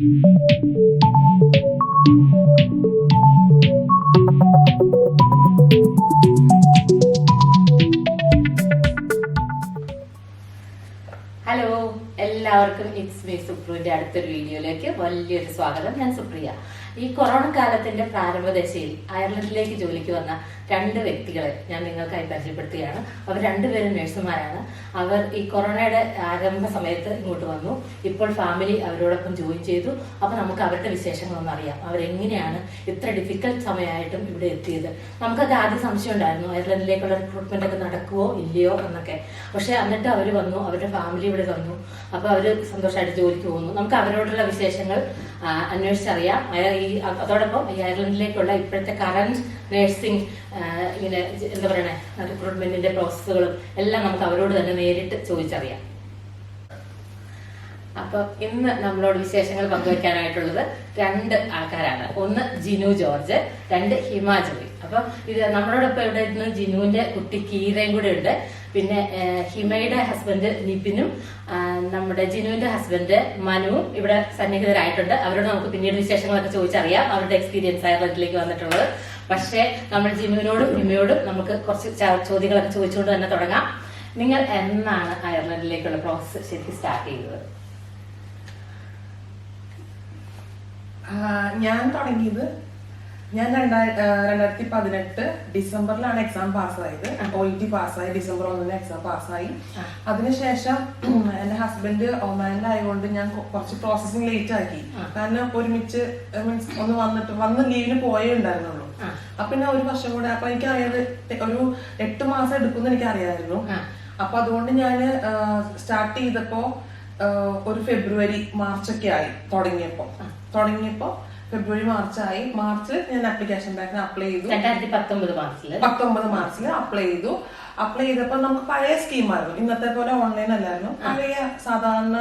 Hello, എല്ലാവർക്കും it's me സുപ്രിയുടെ അടുത്തൊരു വീഡിയോയിലേക്ക് വലിയൊരു സ്വാഗതം. ഞാൻ സുപ്രിയ. ഈ കൊറോണ കാലത്തിന്റെ പ്രാരംഭദശയിൽ അയർലൻഡിലേക്ക് ജോലിക്ക് വന്ന 2 വ്യക്തികളെ ഞാൻ നിങ്ങൾക്കായി പരിചയപ്പെടുത്തുകയാണ്. അവർ 2 പേരും നഴ്സുമാരാണ്. അവർ ഈ കൊറോണയുടെ ആരംഭ സമയത്ത് ഇങ്ങോട്ട് വന്നു. ഇപ്പോൾ ഫാമിലി അവരോടൊപ്പം ജോയിൻ ചെയ്തു. അപ്പൊ നമുക്ക് അവരുടെ വിശേഷങ്ങളൊന്നും അറിയാം. അവരെങ്ങനെയാണ് ഇത്ര ഡിഫിക്കൽട്ട് സമയമായിട്ടും ഇവിടെ എത്തിയത്. നമുക്കത് ആദ്യം സംശയം ഉണ്ടായിരുന്നു, അയർലൻഡിലേക്കുള്ള റിക്രൂട്ട്മെന്റ് ഒക്കെ നടക്കുവോ ഇല്ലയോ എന്നൊക്കെ. പക്ഷെ എന്നിട്ട് അവർ വന്നു, അവരുടെ ഫാമിലി ഇവിടെ വന്നു. അപ്പൊ അവര് സന്തോഷമായിട്ട് ജോലിക്ക് പോകുന്നു. നമുക്ക് അവരോടുള്ള വിശേഷങ്ങൾ അന്വേഷിച്ചറിയാം. അതോടൊപ്പം ഈ അയർലൻഡിലേക്കുള്ള ഇപ്പോഴത്തെ കറന്റ് നഴ്സിംഗ് ഇങ്ങനെ എന്താ പറയണേ റിക്രൂട്ട്മെന്റിന്റെ പ്രോസസ്സുകളും എല്ലാം നമുക്ക് അവരോട് തന്നെ നേരിട്ട് ചോദിച്ചറിയാം. അപ്പൊ ഇന്ന് നമ്മളോട് വിശേഷങ്ങൾ പങ്കുവെക്കാനായിട്ടുള്ളത് 2 ആൾക്കാരാണ്. ഒന്ന് ജിനു ജോർജ്, 2 ഹിമാചലി. അപ്പൊ ഇത് നമ്മളോടൊപ്പം ഇവിടെ ഇരുന്ന് ജിനുവിന്റെ കുട്ടി കീരയും കൂടെ ഉണ്ട്. പിന്നെ ഹിമയുടെ ഹസ്ബൻഡ് നിപിനും നമ്മുടെ ജിനുവിന്റെ ഹസ്ബൻഡ് മനുവും ഇവിടെ സന്നിഹിതരായിട്ടുണ്ട്. അവരോട് നമുക്ക് പിന്നീട് വിശേഷങ്ങളൊക്കെ ചോദിച്ചറിയാം, അവരുടെ എക്സ്പീരിയൻസ് അയർലൻഡിലേക്ക് വന്നിട്ടുള്ളത്. പക്ഷേ നമ്മൾ ജിനുവിനോടും ഹിമയോടും നമുക്ക് കുറച്ച് ചോദ്യങ്ങളൊക്കെ ചോദിച്ചുകൊണ്ട് തന്നെ തുടങ്ങാം. നിങ്ങൾ എന്നാണ് അയർലൻഡിലേക്കുള്ള പ്രോസസ്സ് ശരിക്കും സ്റ്റാർട്ട് ചെയ്തത്? ഞാൻ തുടങ്ങിയത് 2018 ഡിസംബറിലാണ് എക്സാം പാസ്സായത്. OET പാസ്സായി, December 1 എക്സാം പാസ്സായി. അതിനുശേഷം എന്റെ ഹസ്ബൻഡ് ഒമാനിലായതുകൊണ്ട് ഞാൻ കുറച്ച് പ്രോസസ്സിങ് ലേറ്റ് ആക്കി. കാരണം ഒരുമിച്ച് മീൻസ് വന്ന് ലീവിന് പോയേ ഉണ്ടായിരുന്നുള്ളൂ. അപ്പൊ പിന്നെ 1 വർഷം കൂടെ, അപ്പൊ എനിക്കറിയാതെ ഒരു 8 മാസം എടുക്കുമെന്ന് എനിക്കറിയാമായിരുന്നു. അപ്പൊ അതുകൊണ്ട് ഞാൻ സ്റ്റാർട്ട് ചെയ്തപ്പോ ഒരു ഫെബ്രുവരി മാർച്ചൊക്കെ ആയി. തുടങ്ങിയപ്പോ ഫെബ്രുവരി മാർച്ചായി. മാർച്ചിൽ ഞാൻ ആപ്ലിക്കേഷൻ ബാക്കിന് അപ്ലൈ ചെയ്തു. 2019 മാർച്ചിൽ അപ്ലൈ ചെയ്തപ്പോ നമുക്ക് പഴയ സ്കീമായിരുന്നു, ഇന്നത്തെ പോലെ ഓൺലൈൻ അല്ലായിരുന്നു. പഴയ സാധാരണ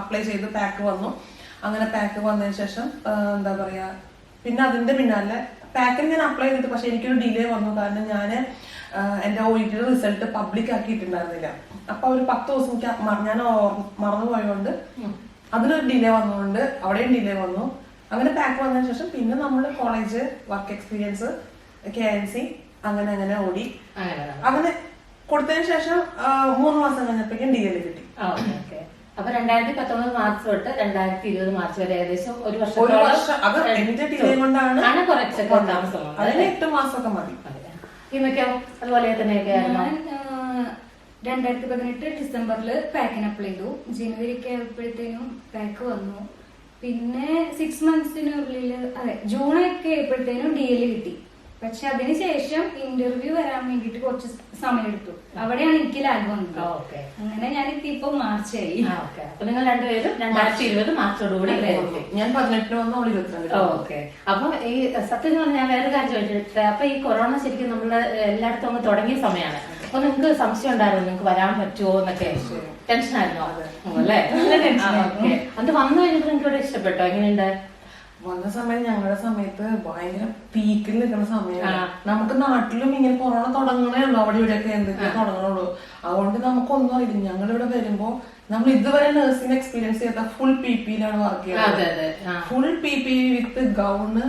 അപ്ലൈ ചെയ്ത് പാക്ക് വന്നു. അങ്ങനെ പാക്ക് വന്നതിന് ശേഷം എന്താ പറയാ, പിന്നെ അതിന്റെ പിന്നാലെ പാക്കിന് ഞാൻ അപ്ലൈ ചെയ്തിട്ട്, പക്ഷെ എനിക്കൊരു ഡിലേ വന്നു. കാരണം ഞാൻ എന്റെ OET റിസൾട്ട് പബ്ലിക് ആക്കിയിട്ടുണ്ടായിരുന്നില്ല. അപ്പൊ ഒരു 10 ദിവസം ഞാൻ മറന്നുപോയതുകൊണ്ട് അതിനൊരു ഡിലേ വന്നുകൊണ്ട് അവിടെയും ഡിലേ വന്നു. അങ്ങനെ പാക്ക് വന്നതിന് ശേഷം പിന്നെ നമ്മൾ കോളേജ്, വർക്ക് എക്സ്പീരിയൻസ്, KNC അങ്ങനെ ഓടി. അങ്ങനെ കൊടുത്തതിന് ശേഷം 3 മാസം കഴിഞ്ഞപ്പോഴേക്കും DL കിട്ടി. അപ്പൊ 2019 മാർച്ച് തൊട്ട് 2020 മാർച്ച് വരെ ഏകദേശം ഒരു വർഷം. അത് എന്റെ ഡിലേ കൊണ്ടാണ്. അതിന് 8 മാസമൊക്കെ മതി. അതുപോലെ തന്നെയൊക്കെ 2018 ഡിസംബറിൽ പാക്കിന് അപ്ലൈ ചെയ്തു. ജനുവരിക്ക് ആയപ്പോഴത്തേനും പാക്ക് വന്നു. പിന്നെ 6 മന്ത്സിനുള്ളിൽ, അതെ ജൂണൊക്കെ ആയപ്പോഴത്തേനും DL കിട്ടി. പക്ഷെ അതിനുശേഷം ഇന്റർവ്യൂ വരാൻ വേണ്ടിട്ട് കുറച്ച് സമയം എടുത്തു. അവിടെയാണ് എനിക്ക് ലാഗ് വന്നത്. അങ്ങനെ ഞാൻ ഇപ്പൊ മാർച്ചായി. അപ്പൊ നിങ്ങൾ 2 പേരും 2020 മാർച്ചോടുകൂടി. ഞാൻ 18 വന്ന 22. ഓക്കെ. അപ്പൊ ഈ സത്യം പറഞ്ഞാൽ ഞാൻ വേറെ കാര്യം ചോദിച്ചിട്ട്, അപ്പൊ ഈ കൊറോണ ശരിക്കും നമ്മുടെ എല്ലായിടത്തും ഒന്ന് തുടങ്ങിയ സമയമാണ്. അപ്പൊ നിങ്ങൾക്ക് സംശയം ഉണ്ടായിരുന്നു നിങ്ങൾക്ക് വരാൻ പറ്റുമോ എന്നൊക്കെ? ടെൻഷനായിരുന്നോ? അല്ലേ? അത് വന്നു കഴിഞ്ഞിട്ട് നിങ്ങൾക്ക് ഇവിടെ ഇഷ്ടപ്പെട്ടോ? എങ്ങനെയുണ്ട്? വന്ന സമയം ഞങ്ങളുടെ സമയത്ത് ഭയങ്കര പീക്കിൽ നിൽക്കുന്ന സമയമാണ്. നമുക്ക് നാട്ടിലും ഇങ്ങനെ കൊറോണ തുടങ്ങണേ ഉള്ളൂ, അവിടെ ഇവിടെയൊക്കെ എന്തൊക്കെയാ തുടങ്ങണുള്ളൂ. അതുകൊണ്ട് നമുക്കൊന്നും അറിയില്ല. ഞങ്ങളിവിടെ വരുമ്പോ നമ്മൾ ഇതുവരെ നഴ്സിംഗ് എക്സ്പീരിയൻസ് ചെയ്ത ഫുൾ PPE-ലാണ് വർക്ക് ചെയ്യുന്നത്. ഫുൾ PPE വിത്ത് ഗൗണ്,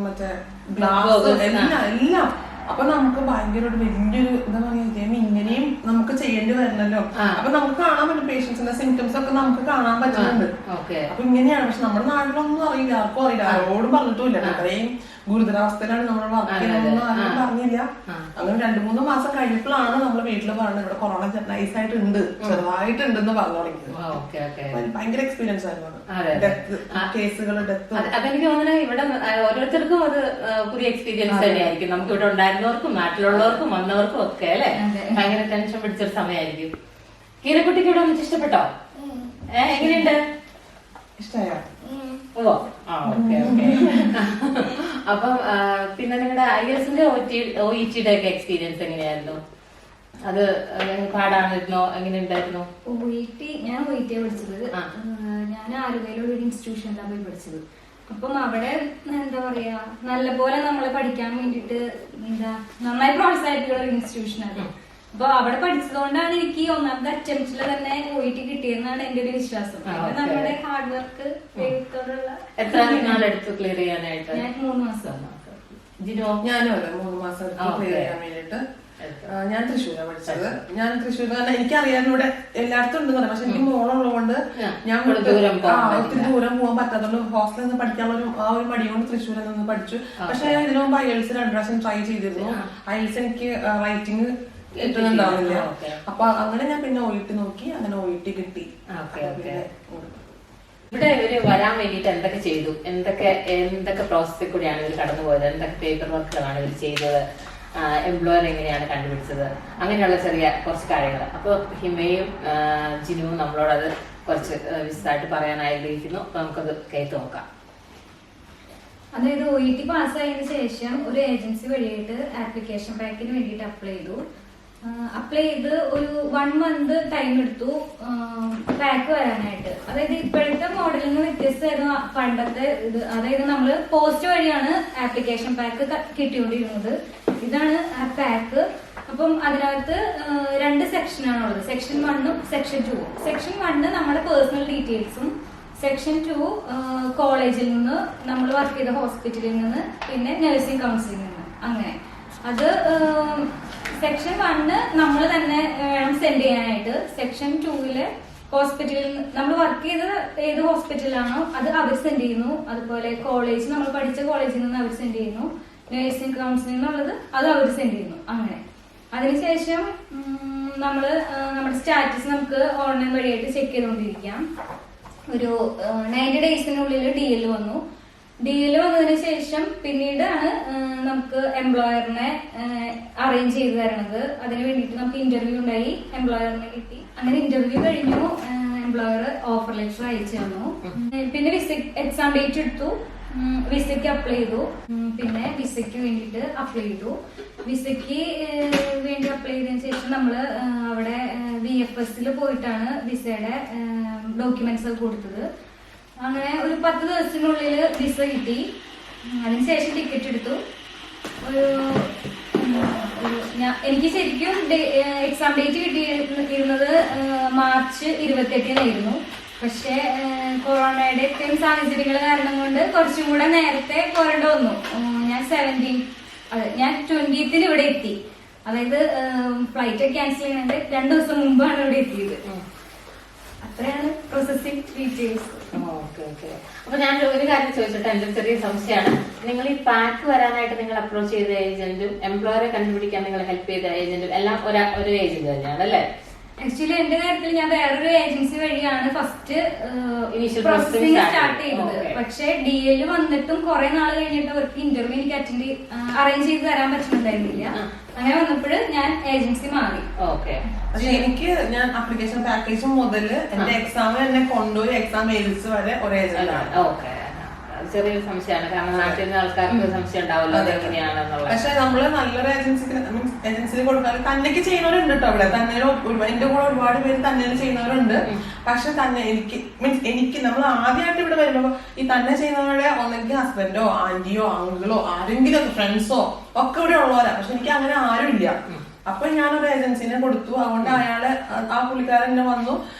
മറ്റേ ഗ്ലാസ്, എല്ലാം. അപ്പൊ നമുക്ക് ഭയങ്കര ഒരു വലിയൊരു എന്താ പറയാ, ഇങ്ങനെയും നമുക്ക് ചെയ്യേണ്ടി വരണല്ലോ. അപ്പൊ നമുക്ക് കാണാൻ പറ്റും പേഷ്യൻസിന്റെ സിംറ്റംസ് ഒക്കെ നമുക്ക് കാണാൻ പറ്റുന്നുണ്ട്. അപ്പൊ ഇങ്ങനെയാണ്. പക്ഷെ നമ്മുടെ നാട്ടിലൊന്നും അറിയില്ല, ആർക്കും അറിയില്ല, ആരോടും പറഞ്ഞിട്ടുമില്ല. അത്രയും ഗുരുതരാവസ്ഥയിലാണ് നമ്മൾ വർക്ക് ചെയ്യുന്നതെന്ന് ആരും പറഞ്ഞില്ല. അങ്ങനെ 2-3 മാസം കഴിഞ്ഞപ്പോഴാണ് നമ്മൾ വീട്ടിൽ പറഞ്ഞത് ഇവിടെ കൊറോണ നൈസായിട്ടുണ്ട്, ചെറുതായിട്ടുണ്ടെന്ന് പറഞ്ഞു തുടങ്ങിയത്. ഭയങ്കര എക്സ്പീരിയൻസ് ആയിരുന്നു. കേസുകൾ, ഡെത്ത്. അതെനിക്ക് തോന്നുന്നത് ഇവിടെ ഓരോരുത്തർക്കും അത് പുതിയ എക്സ്പീരിയൻസ് തന്നെയായിരിക്കും. നമുക്ക് ഇവിടെ ഉണ്ടായിരുന്നവർക്കും നാട്ടിലുള്ളവർക്കും വന്നവർക്കും ഒക്കെ അല്ലെ ഭയങ്കര ടെൻഷൻ പിടിച്ചൊരു സമയമായിരിക്കും. കീരക്കുട്ടിക്ക് ഇവിടെ വന്നിട്ട് ഇഷ്ടപ്പെട്ടോ? എങ്ങനെയുണ്ട്? ഇഷ്ടമായോ? ഓ ഓക്കെ. അപ്പം പിന്നെ നിങ്ങളുടെ IELTS-ന്റെ OET-യുടെ ഒക്കെ എക്സ്പീരിയൻസ് എങ്ങനെയായിരുന്നു? അത് പാടാണിരുന്നോ? എങ്ങനെ ഉണ്ടായിരുന്നു? ഞാൻ OET പഠിച്ചത്. ഞാൻ ആലുവയിലുള്ള ഒരു ഇൻസ്റ്റിറ്റ്യൂഷനിലാണ് പോയി പഠിച്ചത്. അപ്പം അവിടെ എന്താ പറയാ, നല്ലപോലെ നമ്മളെ പഠിക്കാൻ വേണ്ടിട്ട് നന്നായി പ്രോത്സാഹിപ്പിക്കുന്ന ഒരു ഇൻസ്റ്റിറ്റ്യൂഷനാണ്. അപ്പൊ അവിടെ പഠിച്ചതുകൊണ്ടാണ് എനിക്ക് ഒന്നാമത്തെ അറ്റംപ്റ്റില് തന്നെ OET കിട്ടിയെന്നാണ് എന്റെ ഒരു വിശ്വാസം. നമ്മുടെ ഹാർഡ് വർക്ക് ദൈവത്തോടുള്ള. എത്ര നാളെടുത്തു ക്ലിയർ ചെയ്യാനായിട്ട്? ഞാൻ 3 മാസം. ഞാനും അതെ 3 മാസം ക്ലിയർ ചെയ്യാൻ വേണ്ടിട്ട്. ഞാൻ തൃശ്ശൂരാണ് പഠിച്ചത്. ഞാൻ തൃശ്ശൂർ തന്നെ എനിക്കറിയാൻ ഇവിടെ എല്ലായിടത്തും ഉണ്ടെന്ന് പറയാം. പക്ഷെ എനിക്ക് മോളുള്ളതുകൊണ്ട് ഞാൻ ഒത്തിരി ദൂരം പോകാൻ പറ്റാത്തതുകൊണ്ട് ഹോസ്റ്റലിൽ നിന്ന് പഠിക്കാനുള്ള ആ ഒരു മടി കൊണ്ട് തൃശ്ശൂരിൽ നിന്ന് പഠിച്ചു. പക്ഷെ ഞാൻ ഇതിനു മുമ്പ് IELTS 2 പ്രാവശ്യം ട്രൈ ചെയ്തിരുന്നു. IELTS എനിക്ക് റൈറ്റിംഗ് കിട്ടുന്നുണ്ടാവില്ല. അപ്പൊ അങ്ങനെ ഞാൻ പിന്നെ OET നോക്കി. അങ്ങനെ OET കിട്ടി. ഇവിടെ ഇവര് വരാൻ വേണ്ടിട്ട് എന്തൊക്കെ ചെയ്തു, എന്തൊക്കെ പ്രോസസ്സിൽ കൂടിയാണ് ഇവർ കടന്നുപോയത്, എന്തൊക്കെ പേപ്പർ വർക്കുകളാണ് ഇവർ ചെയ്തത്, എംപ്ലോയർ എങ്ങനെയാണ് കണ്ടുപിടിച്ചത്, അങ്ങനെയുള്ള കുറച്ച് കാര്യങ്ങൾ. അപ്പൊ ഹിമയും ജിനുവും നമ്മളോട് അത് കുറച്ച് വിശദമായിട്ട് പറയാൻ ആഗ്രഹിക്കുന്നു. അപ്പൊ നമുക്കത് കേട്ട് നോക്കാം. അതായത് OET പാസ്സായതിനു ശേഷം ഒരു ഏജൻസി വഴിയായിട്ട് ആപ്ലിക്കേഷൻ പാക്കിന് വേണ്ടിയിട്ട് അപ്ലൈ ചെയ്ത് ഒരു 1 മന്ത് ടൈം എടുത്തു പാക്ക് വരാനായിട്ട്. അതായത് ഇപ്പോഴത്തെ മോഡലിൽ നിന്ന് വ്യത്യസ്തമായിരുന്നു പണ്ടത്തെ ഇത്. അതായത് നമ്മള് പോസ്റ്റ് വഴിയാണ് ആപ്ലിക്കേഷൻ പാക്ക് കിട്ടിക്കൊണ്ടിരുന്നത്. ഇതാണ് ആ പാക്ക്. അപ്പം അതിനകത്ത് 2 സെക്ഷനാണുള്ളത്, സെക്ഷൻ 1ഉം സെക്ഷൻ 2ഉം. സെക്ഷൻ 1 നമ്മുടെ പേഴ്സണൽ ഡീറ്റെയിൽസും, സെക്ഷൻ 2 കോളേജിൽ നിന്ന്, നമ്മൾ വർക്ക് ചെയ്ത ഹോസ്പിറ്റലിൽ നിന്ന്, പിന്നെ നഴ്സിംഗ് കൗൺസിലിൽ നിന്ന്. അങ്ങനെ അത് സെക്ഷൻ 1 നമ്മൾ തന്നെ വേണം സെൻഡ് ചെയ്യാനായിട്ട്. സെക്ഷൻ 2 ഹോസ്പിറ്റലിൽ നമ്മൾ വർക്ക് ചെയ്ത ഏത് ഹോസ്പിറ്റലാണോ അത് അവർ സെൻഡ് ചെയ്യുന്നു. അതുപോലെ കോളേജ്, നമ്മൾ പഠിച്ച കോളേജിൽ നിന്ന് അവർ സെൻഡ് ചെയ്യുന്നു. നഴ്സിംഗ് കൗൺസിലിൽ നിന്നുള്ളത് അത് അവർ സെൻഡ് ചെയ്യുന്നു. അങ്ങനെ അതിനുശേഷം നമ്മുടെ സ്റ്റാറ്റസ് നമുക്ക് ഓൺലൈൻ വഴിയായിട്ട് ചെക്ക് ചെയ്തുകൊണ്ടിരിക്കാം. ഒരു 90 ഡേയ്സിനുള്ളിൽ DL വന്നു. DL വന്നതിന് ശേഷം പിന്നീടാണ് നമുക്ക് എംപ്ലോയറിനെ അറേഞ്ച് ചെയ്ത് തരണത്. അതിന് വേണ്ടിയിട്ട് നമുക്ക് ഇന്റർവ്യൂ ഉണ്ടായി, എംപ്ലോയറിനെ കിട്ടി. അങ്ങനെ ഇന്റർവ്യൂ കഴിഞ്ഞു, എംപ്ലോയർ ഓഫർ ലെറ്റർ അയച്ചു തന്നു. പിന്നെ എക്സാം ഡേറ്റ് എടുത്തു, വിസയ്ക്ക് അപ്ലൈ ചെയ്തു. പിന്നെ വിസയ്ക്ക് വേണ്ടിയിട്ട് അപ്ലൈ ചെയ്തു. വിസയ്ക്ക് വേണ്ടി അപ്ലൈ ചെയ്തതിനു ശേഷം നമ്മള് അവിടെ VFS പോയിട്ടാണ് വിസയുടെ ഡോക്യുമെന്റ്സ് കൊടുത്തത്. അങ്ങനെ ഒരു 10 ദിവസത്തിനുള്ളിൽ വിസ കിട്ടി. അതിനുശേഷം ടിക്കറ്റ് എടുത്തു. എനിക്ക് ശരിക്കും എക്സാം ഡേറ്റ് കിട്ടിയിരുന്നത് മാർച്ച് 28-നായിരുന്നു. പക്ഷെ കൊറോണയുടെ ഒക്കെയും സാഹചര്യങ്ങൾ കാരണം കൊണ്ട് കുറച്ചും കൂടെ നേരത്തെ പോരേണ്ട വന്നു. ഞാൻ 20th ഇവിടെ എത്തി. അതായത് ഫ്ലൈറ്റ് ക്യാൻസൽ ചെയ്യുന്നത് 2 ദിവസം മുമ്പാണ് ഇവിടെ എത്തിയത്. അത്രയാണ് പ്രോസസിംഗ് ഡീറ്റെയിൽസ്. അപ്പൊ ഞാൻ ഒരു കാര്യം ചോദിച്ചിട്ട് എന്റെ ചെറിയ സംശയമാണ്. നിങ്ങൾ ഈ പാക്ക് വരാനായിട്ട് നിങ്ങൾ അപ്രോച്ച് ചെയ്ത ഏജന്റും എംപ്ലോയറെ കണ്ടുപിടിക്കാൻ നിങ്ങൾ ഹെൽപ്പ് ചെയ്ത ഏജന്റും എല്ലാം ഒരു ഏജന്റ് തന്നെയാണ് അല്ലേ? ആക്ച്വലി എന്റെ കാര്യത്തിൽ ഞാൻ വേറൊരു ഏജൻസി വഴിയാണ് ഫസ്റ്റ് പ്രോസസിംഗ് സ്റ്റാർട്ട് ചെയ്തത്. പക്ഷെ DL വന്നിട്ടും കുറെ നാൾ കഴിഞ്ഞിട്ട് അവർക്ക് ഇന്റർവ്യൂ എനിക്ക് അറേഞ്ച് ചെയ്ത് തരാൻ പറ്റുന്നുണ്ടായിരുന്നില്ല. അങ്ങനെ വന്നപ്പോൾ ഞാൻ ഏജൻസി മാറി. പക്ഷെ ഞാൻ ആപ്ലിക്കേഷൻ പാക്കേജ് മുതൽ എന്റെ എക്സാം എന്നെ കൊണ്ടുപോയി എക്സാം എഴുതിച്ച് വരെ ഒരു ഏജന്റാണ്. ചെറിയൊരു സംശയമാണ്, കാരണം നാട്ടിൽ നിന്ന് ആൾക്കാർക്ക് സംശയം ഉണ്ടാവില്ല എങ്ങനെയാണെന്നുള്ളത്. പക്ഷെ നമ്മള് നല്ലൊരു ഏജൻസിയിൽ കൊടുക്കാൻ തന്നെക്ക് ചെയ്യുന്നവരുണ്ട് കേട്ടോ. അവിടെ തന്നെ എന്റെ കൂടെ ഒരുപാട് പേര് തന്നെ ചെയ്യുന്നവരുണ്ട്. പക്ഷെ തന്നെ എനിക്ക് നമ്മൾ ആദ്യമായിട്ട് ഇവിടെ വരുമ്പോ ഈ തന്നെ ചെയ്യുന്നവരുടെ ഒന്നെങ്കിൽ ഹസ്ബൻഡോ ആന്റിയോ അങ്കിളോ ആരെങ്കിലും ഫ്രണ്ട്സോ ഒക്കെ ഇവിടെ ഉള്ളവരാ. പക്ഷെ എനിക്ക് അങ്ങനെ ആരും ഇല്ല. അപ്പൊ ഞാനൊരു ഏജൻസിനെ കൊടുത്തു. അതുകൊണ്ട് ആ പുള്ളിക്കാരൻ വന്നു,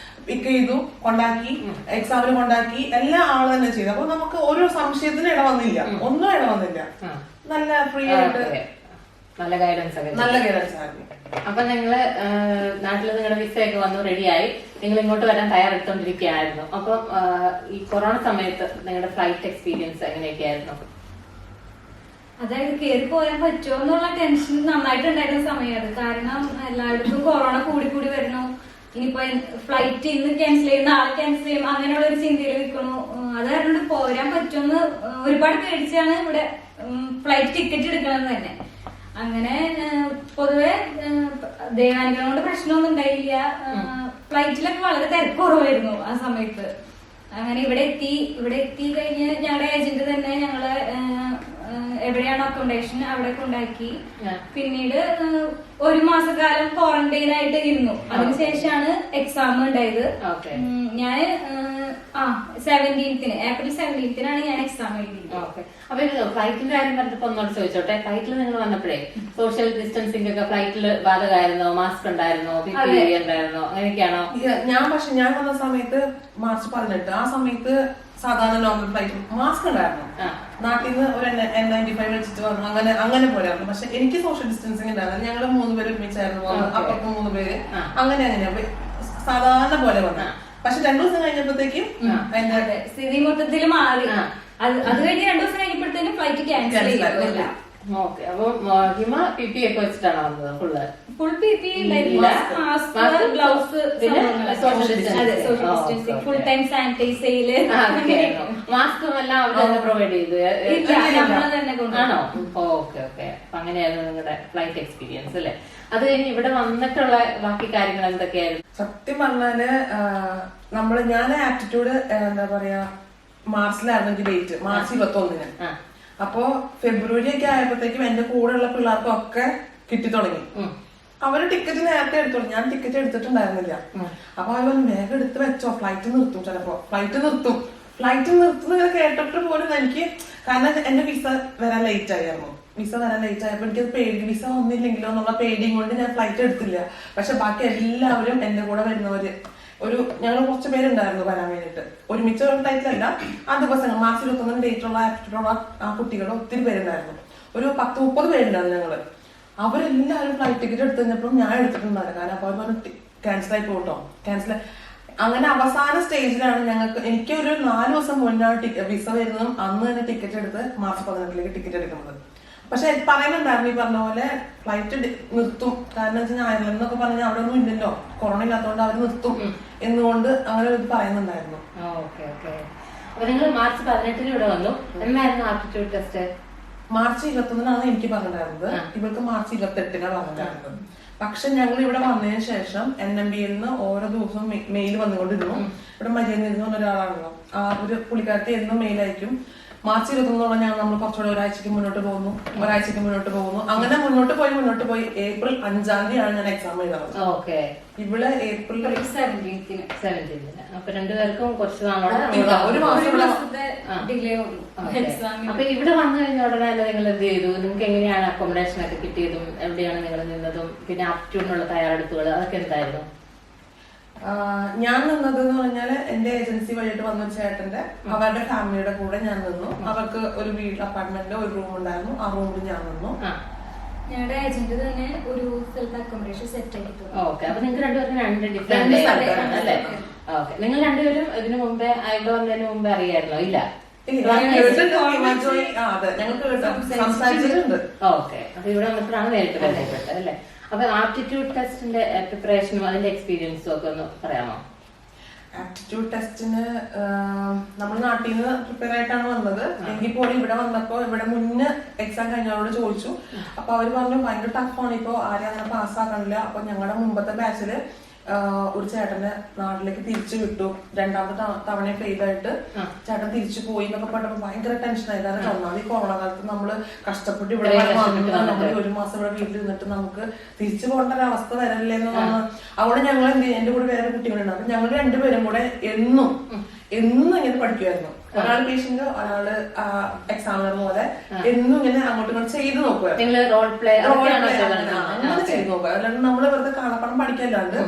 പിക്ക് ചെയ്തു, കൊണ്ടാക്കി, എക്സാമിന് കൊണ്ടാക്കി, എല്ലാ ആള് തന്നെ ചെയ്തു. അപ്പൊ നമുക്ക് ഒരു സംശയത്തിന് ഇട വന്നില്ല, ഒന്നും ഇട വന്നില്ല. നല്ല ഫ്രീ ആയിട്ട് നല്ല ഗൈഡൻസ് ആയിരുന്നു. അപ്പൊ നിങ്ങള് നാട്ടില് നിങ്ങളുടെ വിസയൊക്കെ വന്നു റെഡിയായി, നിങ്ങൾ ഇങ്ങോട്ട് വരാൻ തയ്യാറെടുത്തോണ്ടിരിക്കുകയായിരുന്നു. അപ്പൊ ഈ കൊറോണ സമയത്ത് നിങ്ങളുടെ ഫ്ലൈറ്റ് എക്സ്പീരിയൻസ് എങ്ങനെയൊക്കെയായിരുന്നു? അതായത് കയറി പോരാൻ പറ്റുമോ എന്നുള്ള ടെൻഷൻ നന്നായിട്ടുണ്ടായിരുന്ന സമയമാണ്. കാരണം എല്ലായിടത്തും കൊറോണ കൂടി വരുന്നു. ഇനിയിപ്പോ ഫ്ലൈറ്റ് ഇന്ന് ക്യാൻസൽ ചെയ്യും, നാളെ ക്യാൻസൽ ചെയ്യും, അങ്ങനെയുള്ള ഒരു ചിന്തയിൽ നിൽക്കണു. അത് കാരണം പോരാൻ പറ്റുമെന്ന് ഒരുപാട് പേടിച്ചാണ് ഇവിടെ ഫ്ലൈറ്റ് ടിക്കറ്റ് എടുക്കണത് തന്നെ. അങ്ങനെ പൊതുവെ ദൈവാനുഗ്രഹം കൊണ്ട് പ്രശ്നമൊന്നും ഉണ്ടായില്ല. ഫ്ലൈറ്റിലൊക്കെ വളരെ തിരക്കുറവായിരുന്നു ആ സമയത്ത്. അങ്ങനെ ഇവിടെ എത്തി കഴിഞ്ഞ് ഞങ്ങളുടെ ഏജന്റ് തന്നെ ഞങ്ങളെ എവിടെയാണ് അക്കോമഡേഷൻ അവിടെ കൊണ്ടാക്കി. പിന്നീട് 1 മാസക്കാലം ക്വാറന്റൈൻ ആയിട്ട് ഇരുന്നു. അതിനുശേഷമാണ് എക്സാം ഉണ്ടായത്. ഞാൻ ഏപ്രിൽ 17 ഞാൻ എക്സാം എഴുതിയത്. ഓക്കെ. അപ്പൊ ഫ്ലൈറ്റിന്റെ കാര്യം പറഞ്ഞപ്പോ ഒന്നോട് ചോദിച്ചോട്ടെ, ഫ്ലൈറ്റിൽ നിങ്ങൾ വന്നപ്പോഴേ സോഷ്യൽ ഡിസ്റ്റൻസിംഗ് ഒക്കെ ഫ്ലൈറ്റിൽ ബാധകമായിരുന്നോ? മാസ്ക് ഉണ്ടായിരുന്നോ? PPE ഉണ്ടായിരുന്നോ? അങ്ങനെയൊക്കെയാണോ? ഞാൻ വന്ന സമയത്ത് മാർച്ച് 18, ആ സമയത്ത് സാധാരണ നോർമൽ ഫ്ലൈറ്റ് മാസ്ക് ഉണ്ടായിരുന്നു. നാട്ടിൽ നിന്ന് ഒരു N95 വെച്ചിട്ട് വന്നു, അങ്ങനെ പോരായിരുന്നു. പക്ഷെ എനിക്ക് സോഷ്യൽ ഡിസ്റ്റൻസിങ് ഉണ്ടായിരുന്നു. ഞങ്ങള് 3 പേര് ഒരുമിച്ചായിരുന്നു വന്നത്, അപ്പുറത്ത് 3 പേര്, അങ്ങനെ സാധാരണ പോലെ വന്നു. പക്ഷെ 2 ദിവസം കഴിഞ്ഞപ്പോഴത്തേക്കും സ്ഥിതി മൊത്തത്തിൽ മാറി. അത് കഴിഞ്ഞ് 2 ദിവസം കഴിഞ്ഞപ്പോഴത്തേനും ഫ്ലൈറ്റ് ക്യാൻസൽ ചെയ്തില്ല. ഓക്കെ. അപ്പൊ ഹിമ PPE ഒക്കെ വെച്ചിട്ടാണ് വന്നത്? Full PPE gloves, social distancing, full time sanitise ചെയ്യല്, മാസ്കും എല്ലാം അവർ തന്നെ പ്രൊവൈഡ് ചെയ്തു നമ്മൾ തന്നെ ആണോ? Okay okay. അപ്പൊ അങ്ങനെയായിരുന്നു നിങ്ങളുടെ ഫ്ലൈറ്റ് എക്സ്പീരിയൻസ് അല്ലേ? അത് കഴിഞ്ഞ് ഇവിടെ വന്നിട്ടുള്ള ബാക്കി കാര്യങ്ങൾ എന്തൊക്കെയായിരുന്നു? സത്യം പറഞ്ഞാല് ഞാൻ ആപ്റ്റിറ്റ്യൂഡ് എന്താ പറയാ മാർച്ചിലായിരുന്നു എനിക്ക് ഡേറ്റ്, മാർച്ച് 21. അപ്പോ ഫെബ്രുവരി ഒക്കെ ആയപ്പോഴത്തേക്കും എന്റെ കൂടെയുള്ള പിള്ളേർക്കും ഒക്കെ കിട്ടി തുടങ്ങി. അവര് ടിക്കറ്റ് നേരത്തെ എടുത്തോളൂ, ഞാൻ ടിക്കറ്റ് എടുത്തിട്ടുണ്ടായിരുന്നില്ല. അപ്പൊ അവർ വേഗം എടുത്ത് വെച്ചോ, ഫ്ലൈറ്റ് നിർത്തും, ചിലപ്പോ ഫ്ലൈറ്റ് നിർത്തുന്ന കേട്ടിട്ട് പോലും എനിക്ക്, കാരണം എന്റെ വിസ വരാൻ ലേറ്റ് ആയിരുന്നു. വിസ വരാൻ ലേറ്റ് ആയപ്പോ എനിക്കത് പേടി, വിസ വന്നില്ലെങ്കിലോ എന്നുള്ള പേടിയും കൊണ്ട് ഞാൻ ഫ്ലൈറ്റ് എടുത്തില്ല. പക്ഷെ ബാക്കി എല്ലാവരും എന്റെ കൂടെ വരുന്നവര് ഞങ്ങൾ കുറച്ച് പേരുണ്ടായിരുന്നു വരാൻ വേണ്ടിട്ട്. ഒരുമിച്ച് ഫ്ലൈറ്റിലല്ല, ആ ദിവസങ്ങൾ മാർച്ച് 21 ഡേറ്റുള്ള ആപ്റ്റിറ്റ്യൂഡുള്ള ആ കുട്ടികൾ ഒത്തിരി പേരുണ്ടായിരുന്നു. ഒരു 10-30 പേരുണ്ടായിരുന്നു ഞങ്ങള്. അവരെല്ലാവരും ഫ്ലൈറ്റ് ടിക്കറ്റ് എടുത്തു കഴിഞ്ഞപ്പോൾ ഞാൻ എടുത്തിട്ടുണ്ടായിരുന്നു. കാരണം അപ്പൊ അവർ ക്യാൻസൽ ആയി പോട്ടോ, ക്യാൻസൽ. അങ്ങനെ അവസാന സ്റ്റേജിലാണ് എനിക്ക് ഒരു 4 ദിവസം മുന്നാണ് വിസ വരുന്നതും അന്ന് തന്നെ ടിക്കറ്റ് എടുത്ത് മാർച്ച് 18 ടിക്കറ്റ് എടുക്കുന്നത്. പക്ഷെ പറയുന്നുണ്ടായിരുന്നു ഈ പറഞ്ഞ പോലെ ഫ്ലൈറ്റ് നിർത്തും, കാരണം വെച്ചാൽ അയർലൻഡ് എന്നൊക്കെ പറഞ്ഞാൽ അവിടെ ഒന്നും ഇല്ലല്ലോ, കൊറോണ ഇല്ലാത്തതുകൊണ്ട് അവർ നിർത്തും എന്നുകൊണ്ട് അങ്ങനെ ഇത് പറയുന്നുണ്ടായിരുന്നു. അപ്പൊ നിങ്ങൾ മാർച്ച് 18 ഇവിടെ വന്നു. എന്നായിരുന്നു ആപ്റ്റിറ്റ്യൂഡ് ടെസ്റ്റ്? മാർച്ച് 21 എനിക്ക് പറഞ്ഞിട്ടുണ്ടായിരുന്നത്, ഇവർക്ക് മാർച്ച് 28 പറഞ്ഞിട്ടുണ്ടായിരുന്നത്. പക്ഷെ ഞങ്ങൾ ഇവിടെ വന്നതിന് ശേഷം NMBയിൽ നിന്ന് ഓരോ ദിവസവും മെയിൽ വന്നുകൊണ്ടിരുന്നു. ഇവിടെ മര്യാദ ഒരാളാണല്ലോ, ആ ഒരു പുള്ളിക്കാരത്തെ എന്നും മെയിൽ അയക്കും. മാർച്ച് 21 നമ്മൾ കുറച്ചുകൂടെ ഒരാഴ്ചക്ക് മുന്നോട്ട് പോകുന്നു. അങ്ങനെ മുന്നോട്ട് പോയി ഏപ്രിൽ 5 ഞാൻ എക്സാം എഴുതുന്നത്. ഇവിടെ ഏപ്രിൽ 17. അപ്പൊ രണ്ടുപേർക്കും കുറച്ച് ഒരു മാസം. അപ്പൊ ഇവിടെ വന്നു കഴിഞ്ഞ ഉടനെ നിങ്ങൾ എന്ത് ചെയ്തു? നിങ്ങൾക്ക് എങ്ങനെയാണ് അക്കോമഡേഷൻ ഒക്കെ കിട്ടിയതും എവിടെയാണ് നിങ്ങൾ നിന്നതും പിന്നെ ആപ്റ്റിറ്റ്യൂഡിനുള്ള തയ്യാറെടുപ്പുകൾ അതൊക്കെ എന്തായിരുന്നു? ഞാൻ നിന്നത് എന്ന് പറഞ്ഞാല് എന്റെ ഏജൻസി വഴിയിട്ട് വന്ന ചേട്ടന്റെ അവരുടെ ഫാമിലിയുടെ കൂടെ ഞാൻ നിന്നു. അവർക്ക് ഒരു അപ്പാർട്ട്മെന്റിൽ ഒരു റൂം ഉണ്ടായിരുന്നു, ആ റൂമിൽ ഞാൻ നിന്നു. ഞങ്ങളുടെ ഏജന്റ് തന്നെ ഒരു സ്ഥലത്ത് അക്കോമഡേഷൻ സെറ്റ് ആക്കി. ഓക്കെ. അപ്പൊ നിങ്ങൾക്ക് രണ്ടുപേരും 2 ഡിഫറെന്റ് സ്ഥലത്താണ് അല്ലേ? ഓക്കെ. നിങ്ങൾ രണ്ടുപേരും ഇതിനു മുമ്പേ ഇവിടെ വന്നതിന് മുമ്പേ അറിയായിരുന്നോ? ഇല്ല. ഓക്കെ. അപ്പൊ ഇവിടെ വന്നപ്പോഴാണ് നേരിട്ട് ബന്ധപ്പെട്ടത് അല്ലേ? അപ്പൊ ആപ്റ്റിറ്റ്യൂഡ് ടെസ്റ്റിന്റെ പ്രിപ്പറേഷനും അതിന്റെ എക്സ്പീരിയൻസും ഒക്കെ ഒന്ന് പറയാമോ? ആപ്റ്റിറ്റ്യൂഡ് ടെസ്റ്റിന് നമ്മൾ നാട്ടിൽ നിന്ന് പ്രിപ്പയർ ആയിട്ടാണ് വന്നത്. എങ്കിൽ പോലും ഇവിടെ വന്നപ്പോ ഇവിടെ മുന്നേ എക്സാം കഴിഞ്ഞവരോട് ചോദിച്ചു. അപ്പൊ അവര് പറഞ്ഞു ഭയങ്കര ടഫാണ്, ഇപ്പൊ ആരെയും അങ്ങനെ പാസ്സാക്കണില്ല. അപ്പൊ ഞങ്ങളുടെ മുമ്പത്തെ ബാച്ചില് ഒരു ചേട്ടനെ നാട്ടിലേക്ക് തിരിച്ചു വിട്ടു. 2ാമത്തെ തവണ ഫെയിലായിട്ട് ചേട്ടൻ തിരിച്ചു പോയി എന്നൊക്കെ പറഞ്ഞപ്പോ ഭയങ്കര ടെൻഷനായി. കാരണം ഒന്നാമത് ഈ കൊറോണ കാലത്ത് നമ്മള് കഷ്ടപ്പെട്ട് ഇവിടെ വന്നിട്ട് നമ്മൾ 1 മാസം ഇവിടെ വീട്ടിൽ നിന്നിട്ട് നമുക്ക് തിരിച്ചു പോകേണ്ട ഒരു അവസ്ഥ വരല്ലേ എന്ന് പറഞ്ഞു. അവിടെ ഞങ്ങൾ എന്ത് ചെയ്യും, എന്റെ കൂടെ വേറെ കുട്ടികളുണ്ട്. അപ്പൊ ഞങ്ങൾ 2 പേരും കൂടെ എന്നും ഇങ്ങനെ പഠിക്കുമായിരുന്നു. ഒരാൾ പേഷ്യന്റ്, ഒരാള് എക്സാമിനർ പോലെ എന്നും ഇങ്ങനെ അങ്ങോട്ടും ഇങ്ങോട്ട് ചെയ്ത് നോക്കുമായിരുന്നു. ചെയ്ത് നോക്കുക. അല്ലാണ്ട് നമ്മൾ വെറുതെ കാണപ്പണം പഠിക്കല്ലാണ്ട്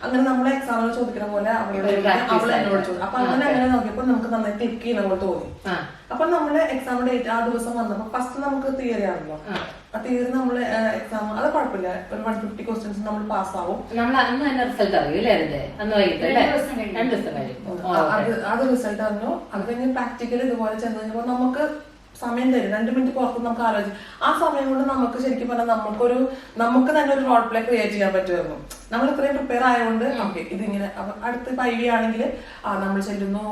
അങ്ങനെ നമ്മളെ എക്സാമിന് ചോദിക്കുന്ന പോലെ അവളോട് ചോദിക്കും. അപ്പൊ അങ്ങനെ നോക്കിയപ്പോ നമുക്ക് നന്നായി ക്ലിക്ക് ചെയ്യുന്ന പോലെ തോന്നി. അപ്പൊ നമ്മള് എക്സാം ഡേറ്റ് ആ ദിവസം വന്നപ്പോ ഫസ്റ്റ് നമുക്ക് തിയറി ആണല്ലോ. ആ തിയറി നമ്മള് എക്സാം അത് കുഴപ്പമില്ല, ഒരു 150 ക്വസ്റ്റ്യൻസ് നമ്മൾ പാസ്സാവും. അത് റിസൾട്ട് അറിഞ്ഞു. അത് കഴിഞ്ഞ് പ്രാക്ടിക്കൽ ഇതുപോലെ ചെന്ന് കഴിഞ്ഞപ്പോ നമുക്ക് സമയം തരും, 2 മിനിറ്റ് പുറത്ത് നമുക്ക് ആലോചിക്കും. ആ സമയം കൊണ്ട് നമുക്ക് ശരിക്കും പറഞ്ഞാൽ നമുക്ക് തന്നെ ഒരു റോൾ പ്ലേ ക്രിയേറ്റ് ചെയ്യാൻ പറ്റുമായിരുന്നു. നമ്മൾ ഇത്രയും പ്രിപ്പയർ ആയതുകൊണ്ട് ഓക്കെ ഇതിങ്ങനെ അടുത്ത് IV ആണെങ്കിൽ നമ്മൾ ചെല്ലുന്നു,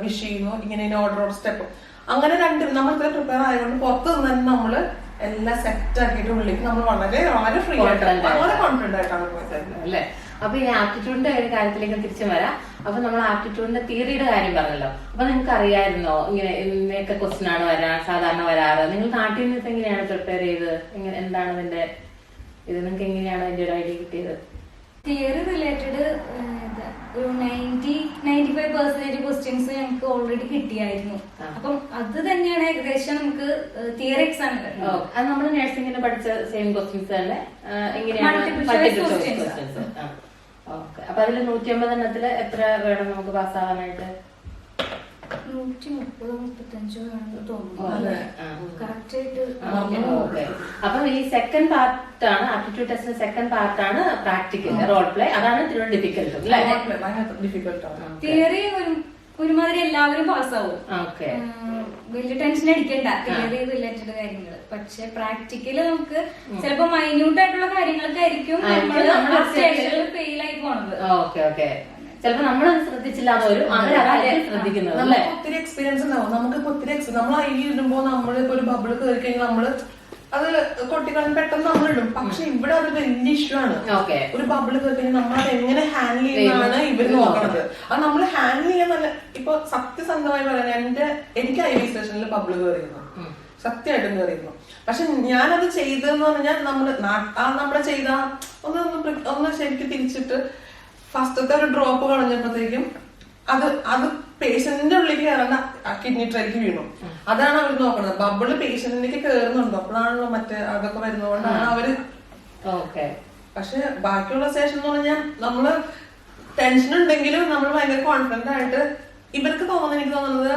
വിഷ് ചെയ്യുന്നു, ഇങ്ങനെ ഓർഡർ സ്റ്റെപ്പ് അങ്ങനെ നമ്മൾ ഇത്രയും പ്രിപ്പയർ ആയതുകൊണ്ട് പുറത്ത് നിന്ന് തന്നെ നമ്മള് എല്ലാം സെറ്റ് ആക്കിയിട്ട് ഉള്ളിലേക്ക് നമ്മൾ വളരെ വളരെ ഫ്രീ ആയിട്ട് വളരെ കോൺഫിഡന്റ് ആയിട്ടാണ് പോയത് അല്ലേ? അപ്പൊ ഈ ആപ്റ്റിറ്റ്യൂഡിന്റെ ഒരു കാര്യത്തിലേക്ക് തിരിച്ചു വരാം. അപ്പൊ നമ്മൾ ആപ്റ്റിറ്റ്യൂഡിന്റെ തിയറിയുടെ കാര്യം പറഞ്ഞല്ലോ. അപ്പൊ നിങ്ങൾക്ക് അറിയായിരുന്നോ ഇങ്ങനെയൊക്കെ ക്വസ്റ്റ്യൻ ആണ് സാധാരണ വരാറ്? നിങ്ങൾ നാട്ടിൽ നിന്ന് എങ്ങനെയാണ് പ്രിപ്പയർ ചെയ്തത്? എന്താണ് ഇതിന്റെ നിങ്ങൾക്ക് എങ്ങനെയാണ് അതിന്റെ ഒരു ഐഡിയ കിട്ടിയത്? തിയറി റിലേറ്റഡ് ഒരു 95% ക്വസ്റ്റ്യൻസ് ഞങ്ങൾക്ക് ഓൾറെഡി കിട്ടിയായിരുന്നു. അപ്പം അത് തന്നെയാണ് ഏകദേശം നമുക്ക് തിയറി എക്സാം അത് നമ്മൾ നഴ്സിംഗിന് പഠിച്ച സെയിം ക്വസ്റ്റ്യൻസ് തന്നെ എങ്ങനെയാണ് Multiple Multiple choice choice questions. questions. Okay. അപ്പൊ അതിൽ 150 എണ്ണത്തില് എത്ര വേണം നമുക്ക് പാസ്സാവാനായിട്ട്? 130-135 വേണമെന്ന് തോന്നുന്നു. അതെ. കറക്റ്റ് ആയിട്ട് ഓക്കെ. അപ്പൊ ഈ സെക്കൻഡ് പാർട്ടാണ് ആപ്റ്റിറ്റ്യൂഡ് ടെസ്റ്റിന്റെ സെക്കൻഡ് പാർട്ടാണ് പ്രാക്ടിക്കൽ റോൾ പ്ലേ. അതാണ് ഇത്തിരി ഡിഫിക്കൽട്ട് അല്ലേ? ഡിഫിക്കൽട്ടാണ്. തിയറി ഒരുമാതിരി എല്ലാവരും പാസ്സാവും. ഓക്കെ. വലിയ ടെൻഷൻ അടിക്കണ്ട തിയറി റിലേറ്റഡ് കാര്യങ്ങൾ. പക്ഷെ പ്രാക്ടിക്കല് നമുക്ക് ചിലപ്പോ മൈന്യൂട്ട് ആയിട്ടുള്ള കാര്യങ്ങളൊക്കെ ആയിരിക്കും നമ്മൾ സ്റ്റേഷനിൽ ഫെയിൽ ആയി പോണത്. Okay okay. ചിലപ്പോ നമ്മളത് ശ്രദ്ധിച്ചില്ല വരും, അവരതായിരിക്കും ശ്രദ്ധിക്കുന്നത് അല്ലേ? നമുക്ക് ഒത്തിരി എക്സ്പീരിയൻസ് ഉണ്ടാവും. നമുക്ക് ഒത്തിരി നമ്മൾ ഐ ഇടുമ്പോ നമ്മളിപ്പോ ഒരു ബബിള് കയറി കഴിഞ്ഞാൽ നമ്മള് അത് കൊട്ടിക്കളഞ്ഞ് പെട്ടെന്ന് നമ്മളിടും. പക്ഷെ ഇവിടെ അത് വലിയ ഇഷ്യൂ ആണ്. ഓക്കെ. ഒരു ബബിള് കയറി കഴിഞ്ഞാൽ നമ്മൾ അത് എങ്ങനെ ഹാൻഡിൽ ചെയ്യുന്നതാണ് ഇവര് നോക്കണത്. അത് നമ്മൾ ഹാൻഡിൽ ചെയ്യാൻ നല്ല ഇപ്പൊ സത്യസന്ധമായി പറയാൻ എനിക്ക് ഐ വി സ്റ്റേഷനിൽ ബബിള് കയറിയിരുന്നു, സത്യമായിട്ടും കയറിയിരുന്നു. പക്ഷെ ഞാനത് ചെയ്തെന്ന് പറഞ്ഞാൽ നമ്മള് ചെയ്ത ഒന്ന് ശരിക്കും തിരിച്ചിട്ട് ഫസ്റ്റത്തെ ഒരു ഡ്രോപ്പ് കളഞ്ഞപ്പോഴത്തേക്കും അത് പേഷ്യന്റിന്റെ ഉള്ളിലേക്ക് കയറേണ്ട കിഡ്നി ട്രേക്ക് വീണു. അതാണ് അവർ നോക്കുന്നത്. ബബിള് പേഷ്യന്റിലേക്ക് കയറുന്നുണ്ടോ അപ്പോഴാണല്ലോ മറ്റേ അതൊക്കെ വരുന്നതുകൊണ്ടാണ് അവര്. ഓക്കെ. പക്ഷെ ബാക്കിയുള്ള സ്റ്റേഷൻ എന്ന് പറഞ്ഞാൽ നമ്മള് ടെൻഷൻ ഉണ്ടെങ്കിലും നമ്മൾ ഭയങ്കര കോൺഫിഡന്റ് ആയിട്ട് ഇവർക്ക് തോന്നുന്നത്, എനിക്ക് തോന്നുന്നത്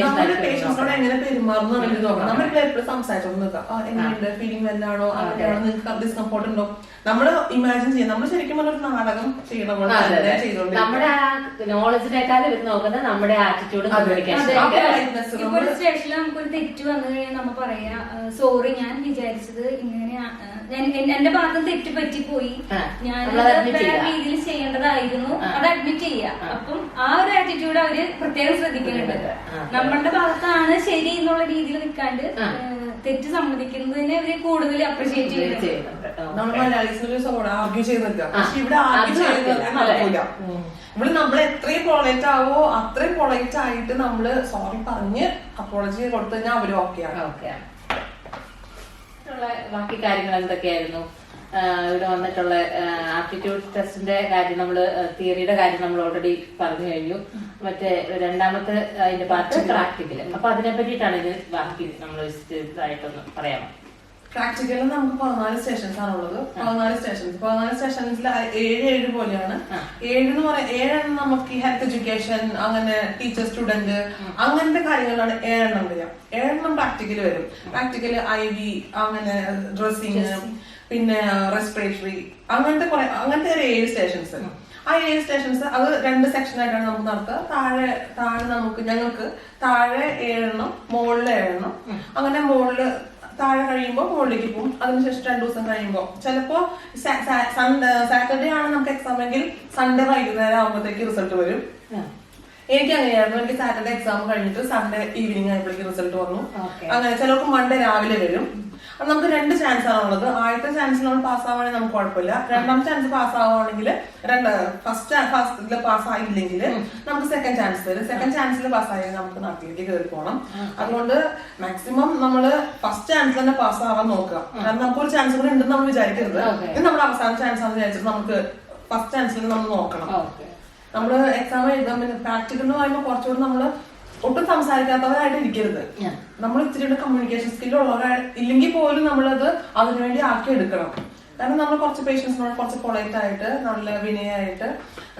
നമ്മുടെ പേഷ്യൻസിനോട് എങ്ങനെ പെരുമാറുന്നു എനിക്ക് നോക്കണം. നമ്മളിപ്പോ എപ്പോഴും സംസാരിച്ചോണ്ട് നിൽക്കാം, എങ്ങനെയുണ്ട് ഫീലിംഗ് വല്ലാണോ അങ്ങനെയാണോ, നിങ്ങൾക്ക് ഡിസ്കംഫോർട്ട് ഉണ്ടോ, നമ്മള് ഇമാജിൻ ചെയ്യാം. നമ്മൾ ശരിക്കും പറഞ്ഞ ഒരു നാടകം ചെയ്യണ പോലെ ചെയ്തോണ്ട് നമ്മുടെ ആ നോളജിനേക്കാൾ ഇവർ നോക്കുന്നത് നമ്മുടെ ആറ്റിറ്റ്യൂഡ് കമ്മ്യൂണിക്കേഷൻ. ഇപ്പൊ ഒരു സ്റ്റേഷനിൽ നമുക്കൊരു തെറ്റ് വന്നു കഴിഞ്ഞാൽ നമ്മ പറയാ സോറി, ഞാൻ വിചാരിച്ചത് ഇങ്ങനെ, എന്റെ ഭാഗത്ത് തെറ്റ് പറ്റിപ്പോയി, ഞാൻ വേറെ രീതിയിൽ ചെയ്യേണ്ടതായിരുന്നു, അത് അഡ്മിറ്റ് ചെയ്യാം. അപ്പം ആ ഒരു ആറ്റിറ്റ്യൂഡ് അവര് പ്രത്യേകം ശ്രദ്ധിക്കുന്നുണ്ട്. നമ്മളുടെ ഭാഗത്താണ് ശരി എന്നുള്ള രീതിയിൽ നിൽക്കാണ്ട് തെറ്റ് സമ്മതിക്കുന്നതിനെ അവര് കൂടുതൽ അപ്രീഷിയേറ്റ് ചെയ്യുന്നുണ്ട്. നമ്മൾ മലയാളീസിനൊരു ആർഗ്യൂ ചെയ്ത് നിൽക്കുക. പക്ഷെ ഇവിടെ ആർഗ്യൂ ചെയ്യുന്നത് നടക്കില്ല. ഇവിടെ നമ്മൾ എത്രയും പൊളൈറ്റ് ആവോ അത്രയും പൊളൈറ്റ് ആയിട്ട് നമ്മള് സോറി പറഞ്ഞ് അപ്പോളജി കൊടുത്തു കഴിഞ്ഞാൽ അവര് ഓക്കെയാണ്. ബാക്കി കാര്യങ്ങൾ എന്തൊക്കെയായിരുന്നു? ഇവിടെ വന്നിട്ടുള്ള ആപ്റ്റിറ്റ്യൂഡ് ടെസ്റ്റിന്റെ കാര്യം നമ്മള്, തിയറിയുടെ കാര്യം നമ്മൾ ഓൾറെഡി പറഞ്ഞു കഴിഞ്ഞു. മറ്റേ രണ്ടാമത്തെ അതിന്റെ പാർട്ട് പ്രാക്ടിക്കല്. അപ്പൊ അതിനെ പറ്റിയിട്ടാണ് ഇത് ബാക്കി നമ്മൾ വിശദമായിട്ടൊന്ന് പറയാമോ? പ്രാക്ടിക്കലിൽ നമുക്ക് 14 സ്റ്റേഷൻസ് ആണുള്ളത്. 14 സ്റ്റേഷൻസിൽ 7 പോലെയാണ്. 7 എന്ന് പറയാം, 7 നമുക്ക് ഹെൽത്ത് എഡ്യൂക്കേഷൻ, അങ്ങനെ ടീച്ചർ സ്റ്റുഡന്റ് അങ്ങനത്തെ കാര്യങ്ങളാണ് 7 വരിക. 7 പ്രാക്ടിക്കല് വരും. പ്രാക്ടിക്കല് IV, അങ്ങനെ ഡ്രസ്സിങ്, പിന്നെ റെസ്പിറേറ്ററി, അങ്ങനത്തെ 7 സ്റ്റേഷൻസ്. ആ 7 സ്റ്റേഷൻസ് അത് 2 സെക്ഷനായിട്ടാണ് നമുക്ക് നടത്തുക. താഴെ ഞങ്ങൾക്ക് താഴെ 7 മുകളിൽ 7 അങ്ങനെ മുകളില് താഴെ കഴിയുമ്പോൾ മുകളിലേക്ക് പോകും. അതിനുശേഷം 2 ദിവസം കഴിയുമ്പോൾ ചിലപ്പോ സാറ്റർഡേ ആണ് നമുക്ക് എക്സാം എങ്കിൽ സൺഡേ വൈകുന്നേരം ആകുമ്പോഴത്തേക്ക് റിസൾട്ട് വരും. എനിക്ക് അങ്ങനെയായിരുന്നു. എനിക്ക് സാറ്റർഡേ എക്സാം കഴിഞ്ഞിട്ട് സൺഡേ ഈവനിങ് ആയപ്പോഴേക്ക് റിസൾട്ട് വന്നു. അങ്ങനെ ചിലർക്ക് മൺഡേ രാവിലെ വരും. അപ്പൊ നമുക്ക് 2 ചാൻസ് ആണുള്ളത്. ആദ്യത്തെ ചാൻസിൽ നമ്മൾ പാസ്സാവുകയാണെങ്കിൽ നമുക്ക് കുഴപ്പമില്ല. രണ്ടാമത്തെ ചാൻസ് പാസ്സാവുകയാണെങ്കിൽ ഫസ്റ്റ് പാസ്സായില്ലെങ്കിൽ നമുക്ക് സെക്കൻഡ് ചാൻസ് തരും. സെക്കൻഡ് ചാൻസിൽ പാസ്സായെങ്കിൽ നമുക്ക് നാട്ടിലേക്ക് കയറി പോകണം. അതുകൊണ്ട് മാക്സിമം നമ്മള് ഫസ്റ്റ് ചാൻസ് തന്നെ പാസ്സാവാൻ നോക്കുക. കാരണം നമുക്കൊരു ചാൻസ് കൂടെ ഉണ്ടെന്ന് നമ്മൾ വിചാരിക്കരുത്. ഇത് നമ്മുടെ അവസാന ചാൻസ് ആണെന്ന് വിചാരിച്ചിട്ട് നമുക്ക് ഫസ്റ്റ് ചാൻസിൽ നമ്മൾ നോക്കണം. നമ്മള് എക്സാം എഴുതാൻ പിന്നെ പ്രാക്ടിക്കൽ എന്ന് പറയുമ്പോൾ കുറച്ചുകൂടി നമ്മള് ഒട്ടും സംസാരിക്കാത്തവരായിട്ട് ഇരിക്കരുത്. നമ്മൾ ഇത്തിരി കമ്മ്യൂണിക്കേഷൻ സ്കിൽ ഇല്ലെങ്കിൽ പോലും നമ്മളത് അതിനുവേണ്ടി ആക്കി എടുക്കണം. കാരണം നമ്മൾ കുറച്ച് പേഷ്യൻസിനോട് കുറച്ച് പൊളൈറ്റ് ആയിട്ട് നല്ല വിനയായിട്ട്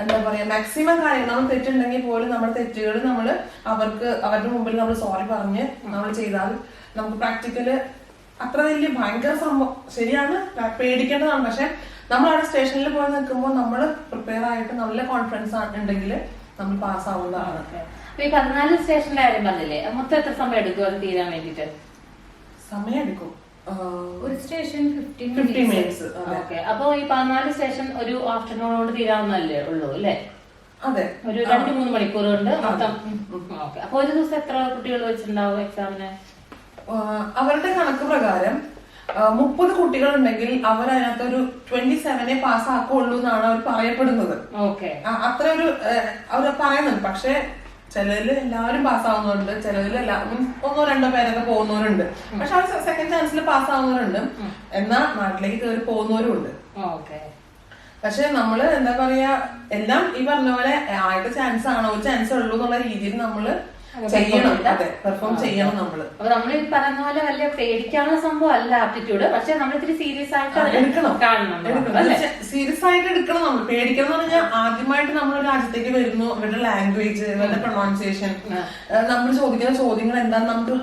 എന്താ പറയാ മാക്സിമം കാര്യങ്ങൾ നമ്മൾ തെറ്റുണ്ടെങ്കിൽ പോലും നമ്മുടെ തെറ്റുകൾ നമ്മൾ അവരുടെ മുമ്പിൽ നമ്മൾ സോറി പറഞ്ഞ് നമ്മൾ ചെയ്താൽ നമുക്ക് പ്രാക്ടിക്കല് അത്ര വലിയ ഭയങ്കര സംഭവം ശരിയാണ്, പേടിക്കേണ്ടതാണ്. പക്ഷെ നമ്മൾ അവിടെ സ്റ്റേഷനിൽ പോയി നിൽക്കുമ്പോൾ നമ്മൾ പ്രിപ്പയർ ആയിട്ട് നല്ല കോൺഫിഡൻസ് ഉണ്ടെങ്കിൽ നമ്മൾ പാസ് ആവുന്നതാണ്. ഈ 14 സ്റ്റേഷന്റെ കാര്യം പറഞ്ഞില്ലേ, മൊത്തം എത്ര സമയം എടുക്കും അത് തീരാൻ വേണ്ടിട്ട്? സമയം എടുക്കും ഒരു സ്റ്റേഷൻ 15 മിനിറ്റ്സ്. അപ്പൊ ഈ 14 സ്റ്റേഷൻ ഒരു ആഫ്റ്റർനൂണോട് തീരാവുന്നല്ലേ ഉള്ളൂ അല്ലേ? അതെ, ഒരു 2-3 മണിക്കൂർ കൊണ്ട് മൊത്തം. അപ്പൊ ഒരു ദിവസം എത്ര കുട്ടികൾ വെച്ചിട്ടുണ്ടാവും എക്സാമിന്? അവരുടെ കണക്ക് പ്രകാരം 30 കുട്ടികൾ ഉണ്ടെങ്കിൽ അവരതിനകത്ത് ഒരു 27 പാസ്സാക്കുള്ളൂ എന്നാണ് അവർ പറയപ്പെടുന്നത്. ഓക്കെ, അത്ര ഒരു അവർ പറയുന്നുണ്ട്. പക്ഷെ ചിലതിൽ എല്ലാവരും പാസ്സാവുന്നവരുണ്ട്, ചിലതിൽ ഒന്നോ രണ്ടോ പേരൊക്കെ പോകുന്നവരുണ്ട്. പക്ഷെ ആ സെക്കൻഡ് ചാൻസിൽ പാസ്സാവുന്നവരുണ്ട്, എന്നാൽ നാട്ടിലേക്ക് കയറി പോകുന്നവരും ഉണ്ട്. പക്ഷെ നമ്മള് എന്താ പറയാ, എല്ലാം ഈ പറഞ്ഞ പോലെ ആദ്യത്തെ ചാൻസ് ആണോ, ഒരു ചാൻസ് ഉള്ളൂ എന്നുള്ള രീതിയിൽ നമ്മള് ചെയ്യണം. അതെ, പെർഫോം ചെയ്യണം നമ്മള്. അപ്പൊ നമ്മൾ ഈ പറയുന്ന പോലെ വലിയ പേടിക്കാനുള്ള സംഭവം അല്ല ആപ്റ്റിറ്റ്യൂഡ്, പക്ഷെ നമ്മൾ ഇത്തിരി സീരിയസ് ആയിട്ട് എടുക്കണം, കാണണം. സീരിയസ് ആയിട്ട് എടുക്കണം. നമ്മൾ പേടിക്കണം എന്ന് പറഞ്ഞാൽ ആദ്യമായിട്ട് നമ്മൾ രാജ്യത്തേക്ക് വരുന്നു, ഇവരുടെ ലാംഗ്വേജ്, ഇവരുടെ പ്രൊണൗൺസിയേഷൻ, നമ്മൾ ചോദിക്കുന്ന ചോദ്യങ്ങൾ എന്താന്ന് നമുക്ക്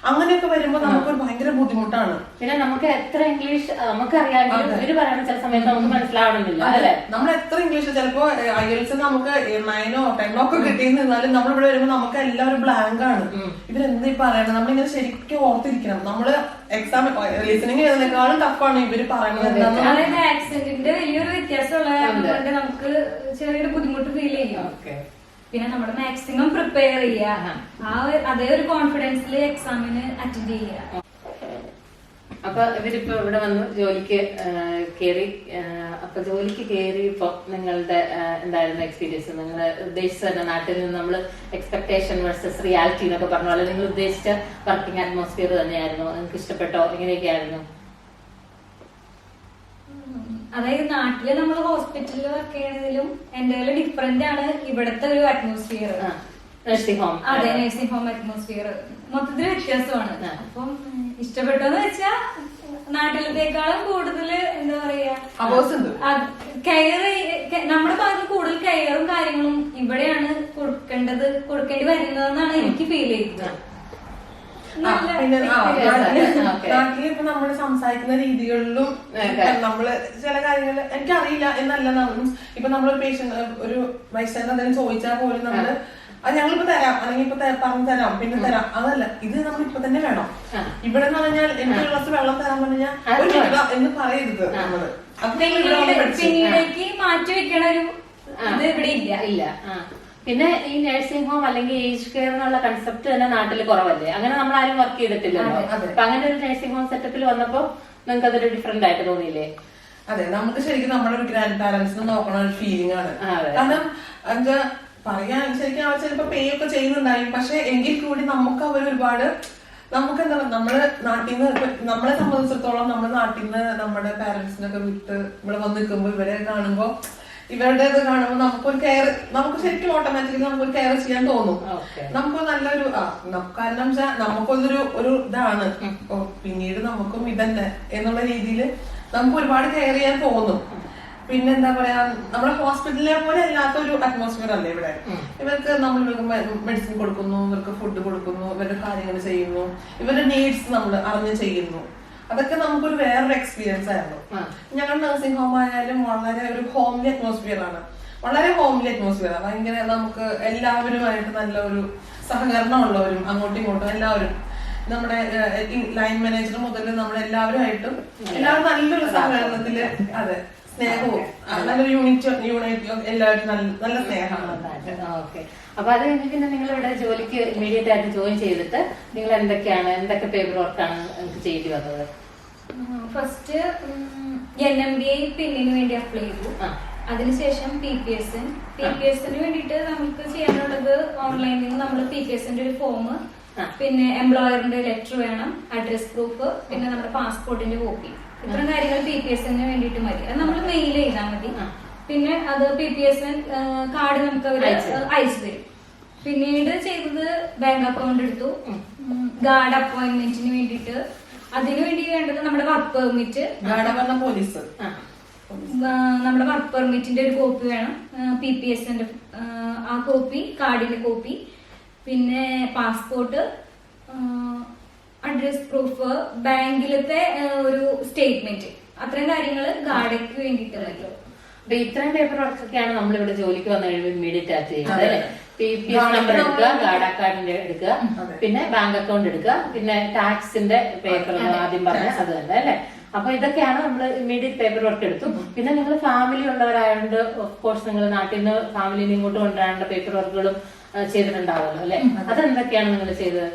അങ്ങനെയൊക്കെ വരുമ്പോ നമുക്കൊരു ഭയങ്കര ബുദ്ധിമുട്ടാണ്. പിന്നെ നമുക്ക് എത്ര ഇംഗ്ലീഷ് നമുക്കറിയാമെങ്കിലും ഇവര് പറയുന്ന ചില സമയത്ത് നമുക്ക് മനസ്സിലാവണമെന്നില്ല അല്ലെ. നമ്മൾ എത്ര ഇംഗ്ലീഷ് ചിലപ്പോ IELTS നമുക്ക് 9 or 10 ഒക്കെ കിട്ടിയെന്നാലും നമ്മൾ ഇവിടെ വരുമ്പോ നമുക്ക് എല്ലാവരും ബ്ലാങ്ക് ആണ്. ഇവരെന്താ ഈ പറയണത്, നമ്മളിങ്ങനെ ശരിക്കും ഓർത്തിരിക്കണം. നമ്മള് എക്സാം ലിസണിങ് ചെയ്യുന്നതിനേക്കാളും ടഫാണ് ഇവര് പറയുന്നത്. ആക്സെന്റിന്റെ വലിയൊരു വ്യത്യാസമുള്ള നമുക്ക് ചെറിയൊരു ബുദ്ധിമുട്ട് ഫീൽ ചെയ്യും. പിന്നെ നമ്മൾ മാക്സിമം പ്രിപ്പയർ ചെയ്യുക, അതേ ഒരു കോൺഫിഡൻസിൽ എക്സാമിന് അറ്റൻഡ് ചെയ്യുക. അപ്പൊ ഇവരിപ്പോ ഇവിടെ വന്ന് ജോലിക്ക് കയറി. അപ്പൊ ജോലിക്ക് കയറിയപ്പോ നിങ്ങളുടെ എന്തായിരുന്നു എക്സ്പീരിയൻസ്? നിങ്ങൾ ഉദ്ദേശിച്ച തന്നെ നാട്ടിൽ നിന്ന് നമ്മൾ എക്സ്പെക്ടേഷൻ വേഴ്സസ് റിയാലിറ്റി എന്നൊക്കെ പറഞ്ഞ പോലെ നിങ്ങൾ ഉദ്ദേശിച്ച വർക്കിംഗ് അറ്റ്മോസ്ഫിയർ തന്നെയായിരുന്നു? നിങ്ങൾക്ക് ഇഷ്ടപ്പെട്ടോ? എങ്ങനെയൊക്കെയായിരുന്നു? അതായത് നാട്ടില് നമ്മൾ ഹോസ്പിറ്റലിൽ വർക്ക് ചെയ്യുന്നതിലും എന്റെ ഡിഫറെന്റ് ആണ് ഇവിടുത്തെ ഒരു അറ്റ്മോസ്ഫിയർ. Nursing home. അതെ, നഴ്സിംഗ് ഹോം അറ്റ്മോസ്ഫിയർ മൊത്തത്തിൽ വ്യത്യാസമാണ്. അപ്പം ഇഷ്ടപ്പെട്ടോന്ന് വെച്ചാ നാട്ടിലത്തേക്കാളും കൂടുതൽ എന്താ പറയാ, കെയർ, നമ്മുടെ ഭാഗത്ത് കൂടുതൽ കെയറും കാര്യങ്ങളും ഇവിടെയാണ് കൊടുക്കേണ്ടി വരുന്നതെന്നാണ് എനിക്ക് ഫീൽ ചെയ്യുന്നത്. പിന്നെ നാട്ടില് ഇപ്പൊ നമ്മള് സംസാരിക്കുന്ന രീതികളിലും നമ്മള് ചില കാര്യങ്ങൾ എനിക്കറിയില്ല എന്നല്ല. ഇപ്പൊ നമ്മളൊരു പേഷ്യന്റ്, ഒരു വയസ്സായിട്ട് എന്തെങ്കിലും ചോദിച്ചാൽ പോലും നമ്മള് അത് ഞങ്ങളിപ്പോ തരാം, അല്ലെങ്കിൽ ഇപ്പൊ പറഞ്ഞു തരാം, പിന്നെ തരാം, അതല്ല, ഇത് നമ്മൾ ഇപ്പൊ തന്നെ വേണം. ഇവിടെ എന്ന് പറഞ്ഞാൽ എനിക്ക് ഒരു ഗ്ലാസ് വെള്ളം തരാൻ പറഞ്ഞാൽ എന്ന് പറയരുത്. നമ്മള് പിന്നീടേക്ക് മാറ്റി വെക്കണ ഒരു ഇത് ഇവിടെ ഇല്ല. പിന്നെ ഈ നഴ്സിംഗ് ഹോം അല്ലെങ്കിൽ ഏജ് കെയർ എന്നുള്ള കൺസെപ്റ്റ് തന്നെ നാട്ടിൽ കുറവല്ലേ? അങ്ങനെ നമ്മൾ ആരും വർക്ക് ചെയ്തിട്ടില്ലല്ലോ. അപ്പൊ അങ്ങനെ ഒരു നഴ്സിംഗ് ഹോം സെറ്റപ്പിൽ വന്നപ്പോ നിങ്ങൾക്ക് അതൊരു ഡിഫറെന്റ് ആയിട്ട് തോന്നിയില്ലേ? അതെ, നമുക്ക് ശരിക്കും നമ്മുടെ ഒരു ഗ്രാൻഡ് പാരന്റ്സിന് നോക്കണ ഒരു ഫീലിംഗ് ആണ്. കാരണം എന്താ പറയാ, ശരിക്കും അവർ ചിലപ്പോ പേ ഒക്കെ ചെയ്യുന്നുണ്ടായി, പക്ഷെ എങ്കിൽ കൂടി നമുക്ക് അവർ ഒരുപാട് നമുക്ക് എന്താ, നമ്മള് നാട്ടിൽ നിന്ന്, നമ്മളെ സംബന്ധിച്ചിടത്തോളം നമ്മൾ നാട്ടിൽ നിന്ന് നമ്മുടെ പാരന്റ്സിനൊക്കെ വിട്ട് ഇവിടെ വന്ന് നിൽക്കുമ്പോ ഇവരെ കാണുമ്പോ, ഇവരുടെ ഇത് കാണുമ്പോൾ നമുക്കൊരു കെയർ, നമുക്ക് ശരിക്കും ഓട്ടോമാറ്റിക്കലി നമുക്കൊരു കെയർ ചെയ്യാൻ തോന്നും. നമുക്ക് നല്ലൊരു കാരണം വെച്ചാൽ നമുക്കൊരു ഇതാണ്, പിന്നീട് നമുക്കും ഇതന്നെ എന്നുള്ള രീതിയിൽ നമുക്ക് ഒരുപാട് കെയർ ചെയ്യാൻ തോന്നും. പിന്നെന്താ പറയാ, നമ്മുടെ ഹോസ്പിറ്റലിനെ പോലെ അല്ലാത്ത ഒരു അറ്റ്മോസ്ഫിയർ അല്ലേ ഇവിടെ. ഇവർക്ക് നമ്മൾ ഇവർക്ക് മെഡിസിൻ കൊടുക്കുന്നു, ഇവർക്ക് ഫുഡ് കൊടുക്കുന്നു, ഇവരുടെ കാര്യങ്ങൾ ചെയ്യുന്നു, ഇവരുടെ നീഡ്സ് നമ്മൾ അറിഞ്ഞ് ചെയ്യുന്നു. അതൊക്കെ നമുക്കൊരു വേറൊരു എക്സ്പീരിയൻസ് ആയിരുന്നു. ഞങ്ങളുടെ നഴ്സിംഗ് ഹോം ആയാലും വളരെ ഒരു ഹോംലി അറ്റ്മോസ്ഫിയർ ആണ്, വളരെ ഹോംലി അറ്റ്മോസ്ഫിയർ. ഭയങ്കര നമുക്ക് എല്ലാവരുമായിട്ട് നല്ല ഒരു സഹകരണം ഉള്ളവരും, അങ്ങോട്ടും ഇങ്ങോട്ടും എല്ലാവരും, നമ്മുടെ ലൈൻ മാനേജർ മുതൽ നമ്മൾ എല്ലാവരുമായിട്ടും എല്ലാവരും നല്ലൊരു സഹകരണത്തില്, അതെ, സ്നേഹവും നല്ലൊരു യൂണിറ്റും എല്ലാവരും നല്ല സ്നേഹമാണ്. അപ്പൊ അത് കഴിഞ്ഞ് നിങ്ങൾ ഇവിടെ ജോലിക്ക് ഇമ്മീഡിയറ്റ് ആയിട്ട് ജോയിൻ ചെയ്തിട്ട് നിങ്ങൾ എന്തൊക്കെ പേപ്പർ വർക്കാണ് നിങ്ങൾക്ക് ചെയ്യേണ്ടി വന്നത്? ഫസ്റ്റ് NMBI പിന്നിന് വേണ്ടി അപ്ലൈ ചെയ്തു. അതിനുശേഷം PPSന് വേണ്ടിയിട്ട് നമുക്ക് ചെയ്യാനുള്ളത് ഓൺലൈനിൽ നിന്ന് നമ്മൾ PPSന്റെ ഒരു ഫോം, പിന്നെ എംപ്ലോയറിന്റെ ലെറ്റർ വേണം, അഡ്രസ് പ്രൂഫ്, പിന്നെ നമ്മുടെ പാസ്പോർട്ടിന്റെ കോപ്പി. ഇത്തരം കാര്യങ്ങൾ PPSന് വേണ്ടിയിട്ട് മതി. അത് നമ്മൾ മെയിൽ ചെയ്താൽ മതി. പിന്നെ അത് PPSN കാർഡ് നമുക്ക് അവര് അയച്ചു തരും. പിന്നീട് ചെയ്തത് ബാങ്ക് അക്കൗണ്ട് എടുത്തു, ഗാർഡ് അപ്പോയിന്റ്മെന്റിന് വേണ്ടിയിട്ട്. അതിനുവേണ്ടി വേണ്ടത് നമ്മുടെ വർക്ക് പെർമിറ്റ്, പോലീസ്, നമ്മുടെ വർക്ക് പെർമിറ്റിന്റെ ഒരു കോപ്പി വേണം, PPSന്റെ ആ കോപ്പി, കാർഡിന്റെ കോപ്പി, പിന്നെ പാസ്പോർട്ട്, അഡ്രസ് പ്രൂഫ്, ബാങ്കിലത്തെ ഒരു സ്റ്റേറ്റ്മെന്റ്. അത്രയും കാര്യങ്ങൾ ഗാർഡയ്ക്ക് വേണ്ടിയിട്ട്. അപ്പൊ ഇത്രയും പേപ്പർ വർക്കൊക്കെയാണ് നമ്മൾ ഇവിടെ ജോലിക്ക് വന്നു കഴിയുമ്പോൾ ഇമ്മീഡിയറ്റ് ആയിട്ട് ചെയ്യുന്നത് അല്ലേ? PPS നമ്പർ എടുക്കുക, ഗാർഡ് അക്കൗണ്ടിന്റെ എടുക്കുക, പിന്നെ ബാങ്ക് അക്കൗണ്ട് എടുക്കുക, പിന്നെ ടാക്സിന്റെ പേപ്പർ ആദ്യം പറഞ്ഞ അത് തന്നെ അല്ലെ? അപ്പൊ ഇതൊക്കെയാണ് നമ്മൾ ഇമ്മീഡിയറ്റ് പേപ്പർ വർക്ക് എടുത്തു. പിന്നെ നിങ്ങൾ ഫാമിലി ഉള്ളവരായതുകൊണ്ട് ഓഫ് കോഴ്സ് നിങ്ങൾ നാട്ടിൽ നിന്ന് ഫാമിലിനെ ഇങ്ങോട്ട് കൊണ്ടുവരേണ്ട പേപ്പർ വർക്കുകളും ചെയ്തിട്ടുണ്ടാവുമല്ലോ അല്ലെ? അതെന്തൊക്കെയാണ് നിങ്ങൾ ചെയ്തത്?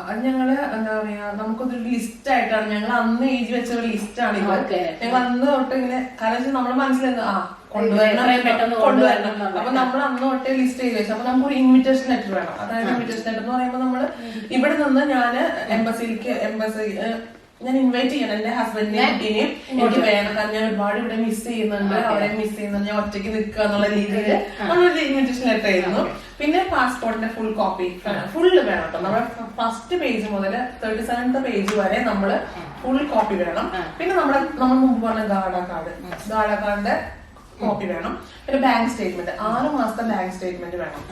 അത് ഞങ്ങള് എന്താ പറയാ, നമുക്കൊരു ലിസ്റ്റ് ആയിട്ടാണ് ഞങ്ങൾ അന്ന് എഴുതി വെച്ച ഒരു ലിസ്റ്റ് ആണ് ഇത്. ഞങ്ങൾ അന്ന് തൊട്ട് ഇങ്ങനെ, കാരണം നമ്മുടെ മനസ്സിലെന്താ കൊണ്ടുവരണം. അപ്പൊ നമ്മൾ അന്ന് തൊട്ടേ ലിസ്റ്റ് ചെയ്ത് വെച്ചു. അപ്പൊ നമുക്കൊരു ഇൻവിറ്റേഷൻ ലെറ്റർ വേണം. അതായത് ഇൻവിറ്റേഷൻ ലെറ്റർ എന്ന് പറയുമ്പോൾ നമ്മള് ഇവിടെ നിന്ന് ഞാൻ ഞാൻ ഇൻവൈറ്റ് ചെയ്യണം എന്റെ ഹസ്ബൻഡിനെയും കുട്ടീനെയും. എനിക്ക് വേണം, കാരണം ഞാൻ ഒരുപാട് ഇവിടെ മിസ് ചെയ്യുന്നുണ്ട്, അവരെ മിസ് ചെയ്യുന്നുണ്ട്, ഞാൻ ഒറ്റയ്ക്ക് നിൽക്കുക എന്നുള്ള രീതിയിൽ നമ്മളൊരു ഇൻവിറ്റേഷൻ ലെറ്റർ ആയിരുന്നു. പിന്നെ പാസ്പോർട്ടിന്റെ ഫുൾ കോപ്പി ഫുള്ള് വേണം കേട്ടോ. നമ്മുടെ ഫസ്റ്റ് പേജ് മുതൽ 37th പേജ് വരെ നമ്മള് ഫുൾ കോപ്പി വേണം. പിന്നെ നമ്മൾ മുമ്പ് പറഞ്ഞ ഗാഡ കാർഡിന്റെ കോപ്പി വേണം. പിന്നെ ബാങ്ക് സ്റ്റേറ്റ്മെന്റ് 6 മാസത്തെ ബാങ്ക് സ്റ്റേറ്റ്മെന്റ് വേണം.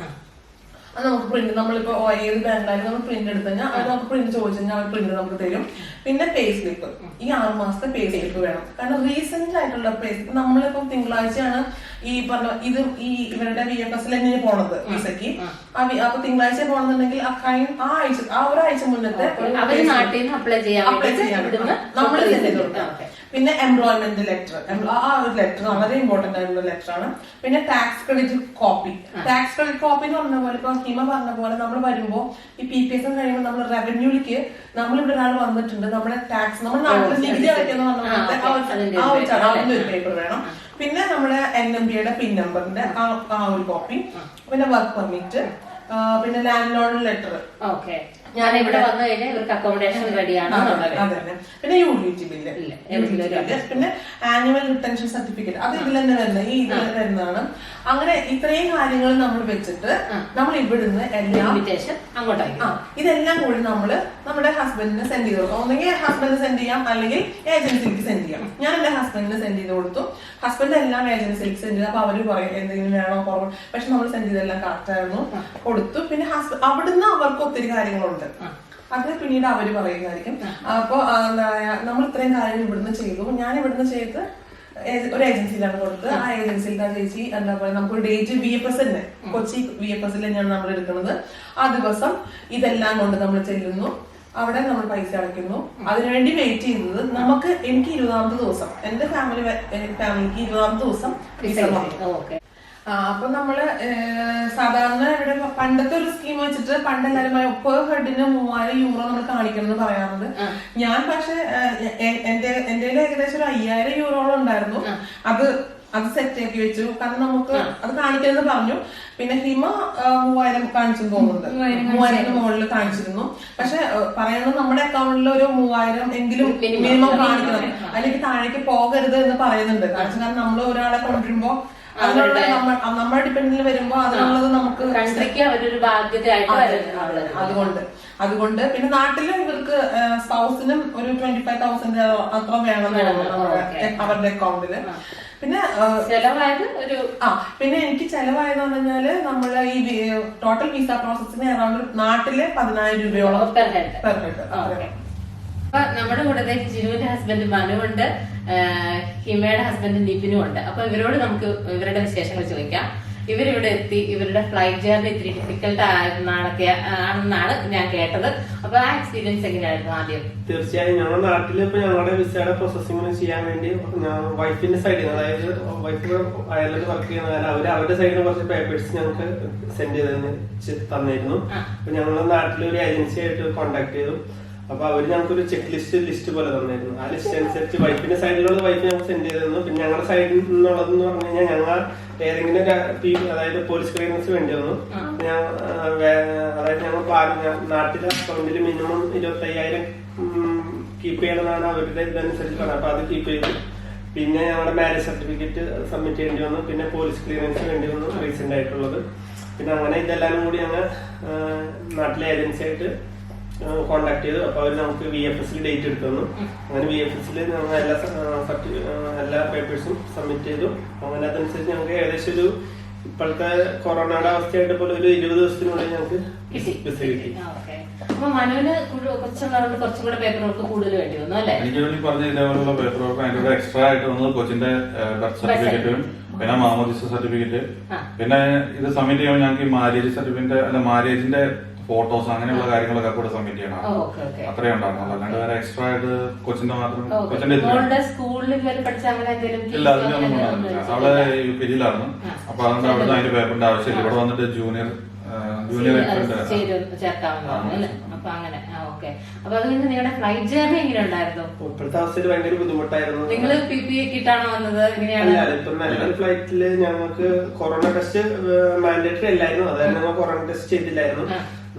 അത് നമുക്ക് പ്രിന്റ്, നമ്മളിപ്പോ ഏത് ബാങ്കിലായാലും നമ്മൾ പ്രിന്റ് എടുത്തു കഴിഞ്ഞാൽ അത് നമുക്ക് പ്രിന്റ് ചോദിച്ചു കഴിഞ്ഞാൽ അവർ പ്രിന്റ് നമുക്ക് തരും. പിന്നെ പേ സ്ലിപ്പ്, ഈ 6 മാസത്തെ പേ സ്ലിപ്പ് വേണം. കാരണം റീസെന്റ് ആയിട്ടുള്ള പേ സ്ലിപ്പ് നമ്മളിപ്പോ തിങ്കളാഴ്ചയാണ് ഈ പറഞ്ഞ ഇത് ഇവരുടെ VFS തന്നെയാണ് പോണത് വിസയ്ക്ക്. അപ്പൊ തിങ്കളാഴ്ച പോണെന്നുണ്ടെങ്കിൽ ആ ഒരാഴ്ച മുന്നത്തെ അപ്ലൈ ചെയ്യാൻ നമ്മൾ സെൻഡ് ചെയ്ത് കൊടുക്കാം. പിന്നെ എംപ്ലോയ്മെന്റ് ലെറ്റർ, ആ ഒരു ലെറ്റർ വളരെ ഇമ്പോർട്ടന്റ് ആയിട്ടുള്ള ലെറ്റർ ആണ്. പിന്നെ tax credit copy. Tax credit copy എന്ന് പറഞ്ഞ പോലെ ഇപ്പൊ ഹിമ പറഞ്ഞ പോലെ നമ്മൾ വരുമ്പോ ഈ PPS കഴിയുമ്പോൾ നമ്മൾ റവന്യൂലേക്ക് നമ്മളിവിടെ ഒരാൾ വന്നിട്ടുണ്ട്, നമ്മുടെ ടാക്സ് നമ്മുടെ നാട്ടിൽ നികുതി അടയ്ക്കുന്ന ഒരു പേപ്പർ വേണം. പിന്നെ നമ്മുടെ NMBയുടെ പിൻ നമ്പറിന്റെ ആ ഒരു കോപ്പി. പിന്നെ വർക്ക് പെർമിറ്റ്, പിന്നെ ലാൻഡ് ലോഡ് ലെറ്റർ. ഞാൻ ഇവിടെ വന്നു കഴിഞ്ഞാൽ ഇവർക്ക് അക്കോമഡേഷൻ റെഡിയാണ്. പിന്നെ യൂട്ടിലിറ്റി ബില്ല്, പിന്നെ ആനുവൽ റിട്ടൻഷൻ സർട്ടിഫിക്കറ്റ്, അത് ഇതിൽ തന്നെ വരുന്നത്, ഈ ഇതിൽ വരുന്നതാണ്. അങ്ങനെ ഇത്രയും കാര്യങ്ങൾ നമ്മൾ വെച്ചിട്ട് നമ്മൾ ഇവിടുന്ന് ഇതെല്ലാം കൂടി നമ്മള് നമ്മുടെ ഹസ്ബൻഡിന് സെൻഡ് ചെയ്ത് കൊടുക്കും. ഒന്നെങ്കിൽ ഹസ്ബൻഡ് സെൻഡ് ചെയ്യാം, അല്ലെങ്കിൽ ഏജൻസിക്ക് സെൻഡ് ചെയ്യാം. ഞാൻ എന്റെ ഹസ്ബൻഡിന് സെൻഡ് ചെയ്ത് കൊടുത്തു. ഹസ്ബൻഡ് എല്ലാം ഏജൻസിക്ക് സെൻഡ് ചെയ്തു. അപ്പൊ അവര് പറയും എന്തെങ്കിലും വേണോ കുറവ്, പക്ഷെ നമ്മൾ സെൻഡ് ചെയ്തെല്ലാം കറക്റ്റ് ആയിരുന്നു കൊടുത്തു. പിന്നെ അവിടുന്ന് അവർക്ക് ഒത്തിരി കാര്യങ്ങളുണ്ട്, അത് പിന്നീട് അവര് പറയുന്നതായിരിക്കും. അപ്പൊ നമ്മൾ ഇത്രയും കാര്യങ്ങൾ ഇവിടുന്ന് ചെയ്തു. ഞാൻ ഇവിടുന്ന് ചെയ്ത് ഒരു ഏജൻസിയിലാണ് കൊടുത്തത്. ആ ഏജൻസിയിലെ ചേച്ചി എന്താ പറയുക, നമുക്കൊരു ഡേറ്റ് VFS തന്നെ, കൊച്ചി VFS തന്നെയാണ് നമ്മൾ എടുക്കുന്നത്. ആ ദിവസം ഇതെല്ലാം കൊണ്ട് നമ്മൾ ചെല്ലുന്നു, അവിടെ നമ്മൾ പൈസ അടയ്ക്കുന്നു. അതിനുവേണ്ടി വെയിറ്റ് ചെയ്തത് എനിക്ക് 20ാമത്തെ ദിവസം, എന്റെ ഫാമിലിക്ക് 20ാമത്തെ ദിവസം വിസ വന്നു. അപ്പൊ നമ്മള് സാധാരണ ഇവിടെ പണ്ടത്തെ ഒരു സ്കീം വെച്ചിട്ട് പണ്ടെല്ലാരും പെർ ഹെഡിന് 3000 യൂറോ നമ്മൾ കാണിക്കണം എന്ന് പറയാറുണ്ട്. ഞാൻ പക്ഷെ എന്റെ ഏകദേശം ഒരു 5000 യൂറോളം ഉണ്ടായിരുന്നു. അത് സെറ്റ് ആക്കി വെച്ചു, കാരണം നമുക്ക് അത് കാണിക്കണമെന്ന് പറഞ്ഞു. പിന്നെ ഹിമ 3000 കാണിച്ചെന്ന് തോന്നുന്നുണ്ട്, 3000 മുകളിൽ കാണിച്ചിരുന്നു. പക്ഷെ പറയുന്നത് നമ്മുടെ അക്കൗണ്ടിൽ ഒരു 3000 എങ്കിലും മിനിമം കാണിക്കണം, അല്ലെങ്കിൽ താഴേക്ക് പോകരുത് എന്ന് പറയുന്നുണ്ട്. കാരണം നമ്മൾ ഒരാളെ കൊണ്ടുവരുമ്പോ നമ്മുടെ ഡിപ്പെൻഡിൽ വരുമ്പോ അതിനുള്ളത് നമുക്ക് ഒരു ബാധ്യതയായിട്ട് അതുകൊണ്ട് പിന്നെ നാട്ടില് ഇവർക്ക് സ്പൗസിനും ഒരു 25,000 അത്ര വേണം അവരുടെ അക്കൗണ്ടില്. പിന്നെ പിന്നെ എനിക്ക് ചെലവായെന്ന് പറഞ്ഞാല് നമ്മള് ഈ ടോട്ടൽ വിസ പ്രോസസ്സിന് അറൗണ്ട് നാട്ടില് 10,000 രൂപയോളം പെർ ഹെഡ്. അപ്പൊ നമ്മുടെ കൂടെ ജിനുവിന്റെ ഹസ്ബൻഡ് മനുവുണ്ട്, ഹിമയുടെ ഹസ്ബൻഡ് നിപിനും ഉണ്ട്. അപ്പൊ ഇവരോട് നമുക്ക് ഇവരുടെ വിശേഷങ്ങൾ ചോദിക്കാം. ഇവരിവിടെ എത്തി, ഇവരുടെ ഫ്ലൈറ്റ് ജേർണി ഇത്തിരി ഡിഫിക്കൽട്ട് ആണെന്നാണ് ഞാൻ കേട്ടത്. അപ്പൊ ആ എക്സ്പീരിയൻസ് എങ്ങനെയായിരുന്നു ആദ്യം? തീർച്ചയായും ഞങ്ങളുടെ നാട്ടിൽ ഇപ്പൊ ഞങ്ങളുടെ വിസയുടെ പ്രോസസ്സിംഗ് ചെയ്യാൻ വേണ്ടി വൈഫിന്റെ സൈഡിൽ നിന്ന്, അതായത് വൈഫ് അയർലൻഡ് വർക്ക് ചെയ്യുന്ന കാര്യം അവരുടെ സൈഡിൽ നിന്ന് കുറച്ച് പേപ്പേഴ്സ് ഞങ്ങൾക്ക് സെൻഡ് ചെയ്ത് തന്നിരുന്നു. അപ്പൊ ഞങ്ങളുടെ നാട്ടിലൊരു ഏജൻസി ആയിട്ട് കോൺടാക്ട് ചെയ്തു. അപ്പൊ അവര് ഞങ്ങൾക്കൊരു ചെക്ക് ലിസ്റ്റ് പോലെ തന്നിരുന്നു. ആ ലിസ്റ്റ് അനുസരിച്ച് വൈഫിന്റെ സൈഡിലുള്ള വൈഫ് ഞങ്ങൾക്ക് സെൻഡ് ചെയ്ത് തന്നു. പിന്നെ ഞങ്ങളുടെ സൈഡിൽ നിന്നുള്ളതെന്ന് പറഞ്ഞു കഴിഞ്ഞാൽ ഞങ്ങൾ ഏതെങ്കിലും അതായത് പോലീസ് ക്ലിയറൻസ് വേണ്ടി വന്നു. അതായത് ഞങ്ങൾ നാട്ടിലെ അക്കൗണ്ടിൽ മിനിമം 25,000 കീപ്പ് ചെയ്യണമെന്നാണ് അവരുടെ ഇതനുസരിച്ച് പറഞ്ഞത്. അപ്പൊ അത് കീപ്പ് ചെയ്തു. പിന്നെ ഞങ്ങളുടെ മാരേജ് സർട്ടിഫിക്കറ്റ് സബ്മിറ്റ് ചെയ്യേണ്ടി വന്നു. പിന്നെ പോലീസ് ക്ലിയറൻസ് വേണ്ടി വന്നു റീസെന്റ് ആയിട്ടുള്ളത്. പിന്നെ അങ്ങനെ ഇതെല്ലാം കൂടി ഞങ്ങൾ നാട്ടിലെ ഏജൻസി ആയിട്ട് കോണ്ടാക്ട് ചെയ്തു. അപ്പൊ അവര് നമുക്ക് VFS ഡേറ്റ് എടുത്തു തന്നു. അങ്ങനെ VFS ഞങ്ങൾ എല്ലാ പേപ്പേഴ്സും സബ്മിറ്റ് ചെയ്തു. അങ്ങനെ അതനുസരിച്ച് ഞങ്ങൾക്ക് ഏകദേശം ഒരു ഇപ്പോഴത്തെ കൊറോണയുടെ അവസ്ഥയായിട്ട് പോലെ ഒരു 20 ദിവസത്തിനുള്ളിൽ ഞങ്ങൾക്ക് വിസ കിട്ടി. അപ്പൊ മനുവിന് കുറച്ചും കൂടെ പേപ്പർ വർക്ക് കൂടുതൽ വേണ്ടി വന്നു അല്ലേ? എനിക്ക് വേണ്ടി പറഞ്ഞ ഇതേപോലുള്ള പേപ്പർ വർക്ക് അതിന്റെ എക്സ്ട്രാ ആയിട്ട് വന്നത് കൊച്ചിന്റെ ബർത്ത് സർട്ടിഫിക്കറ്റും പിന്നെ മാമോദിസ സർട്ടിഫിക്കറ്റ്. പിന്നെ ഇത് സബ്മിറ്റ് ചെയ്യുമ്പോൾ ഞങ്ങൾക്ക് മാരേജ് സർട്ടിഫിക്കറ്റ് അല്ല മാരേജിന്റെ ഫോട്ടോസ് അങ്ങനെയുള്ള കാര്യങ്ങളൊക്കെ കൂടെ സബ്മിറ്റ് ചെയ്യണം. അത്രയും ഉണ്ടായിരുന്നു. അല്ലാണ്ട് വേറെ എക്സ്ട്രാ ആയിട്ട് കൊച്ചിന്റെ മാത്രം കൊച്ചിന്റെ ഇല്ല, അതിനൊന്നും അവളെ UKG-യിലായിരുന്നു. അപ്പൊ അതുകൊണ്ട് അവിടുന്ന് അതിന്റെ പേപ്പറിന്റെ ആവശ്യമില്ല. ഇവിടെ വന്നിട്ട് ജൂനിയർ ജൂനിയർ എക്സ്പെർട്ട് ചേർക്കാമെന്ന് പറഞ്ഞു അല്ലേ? അപ്പൊ അങ്ങനെ ഓക്കെ. അപ്പൊ അതുകൊണ്ട് നിങ്ങളുടെ ഫ്ലൈറ്റ് ജേർണി എങ്ങനെ ഉണ്ടായിരുന്നു? ഇപ്പോഴത്തെ അവസ്ഥയിൽ ഭയങ്കര ബുദ്ധിമുട്ടായിരുന്നു. നിങ്ങൾ PPE കിട്ടാണോ വന്നത്? എങ്ങനെയാണ്? ഇപ്പൊ നല്ലൊരു ഫ്ലൈറ്റില് ഞങ്ങൾക്ക് കൊറോണ ടെസ്റ്റ് മാൻഡേറ്ററി അല്ലായിരുന്നു, അതായത് ഞങ്ങൾ കൊറോണ ടെസ്റ്റ് ചെയ്തില്ലായിരുന്നു.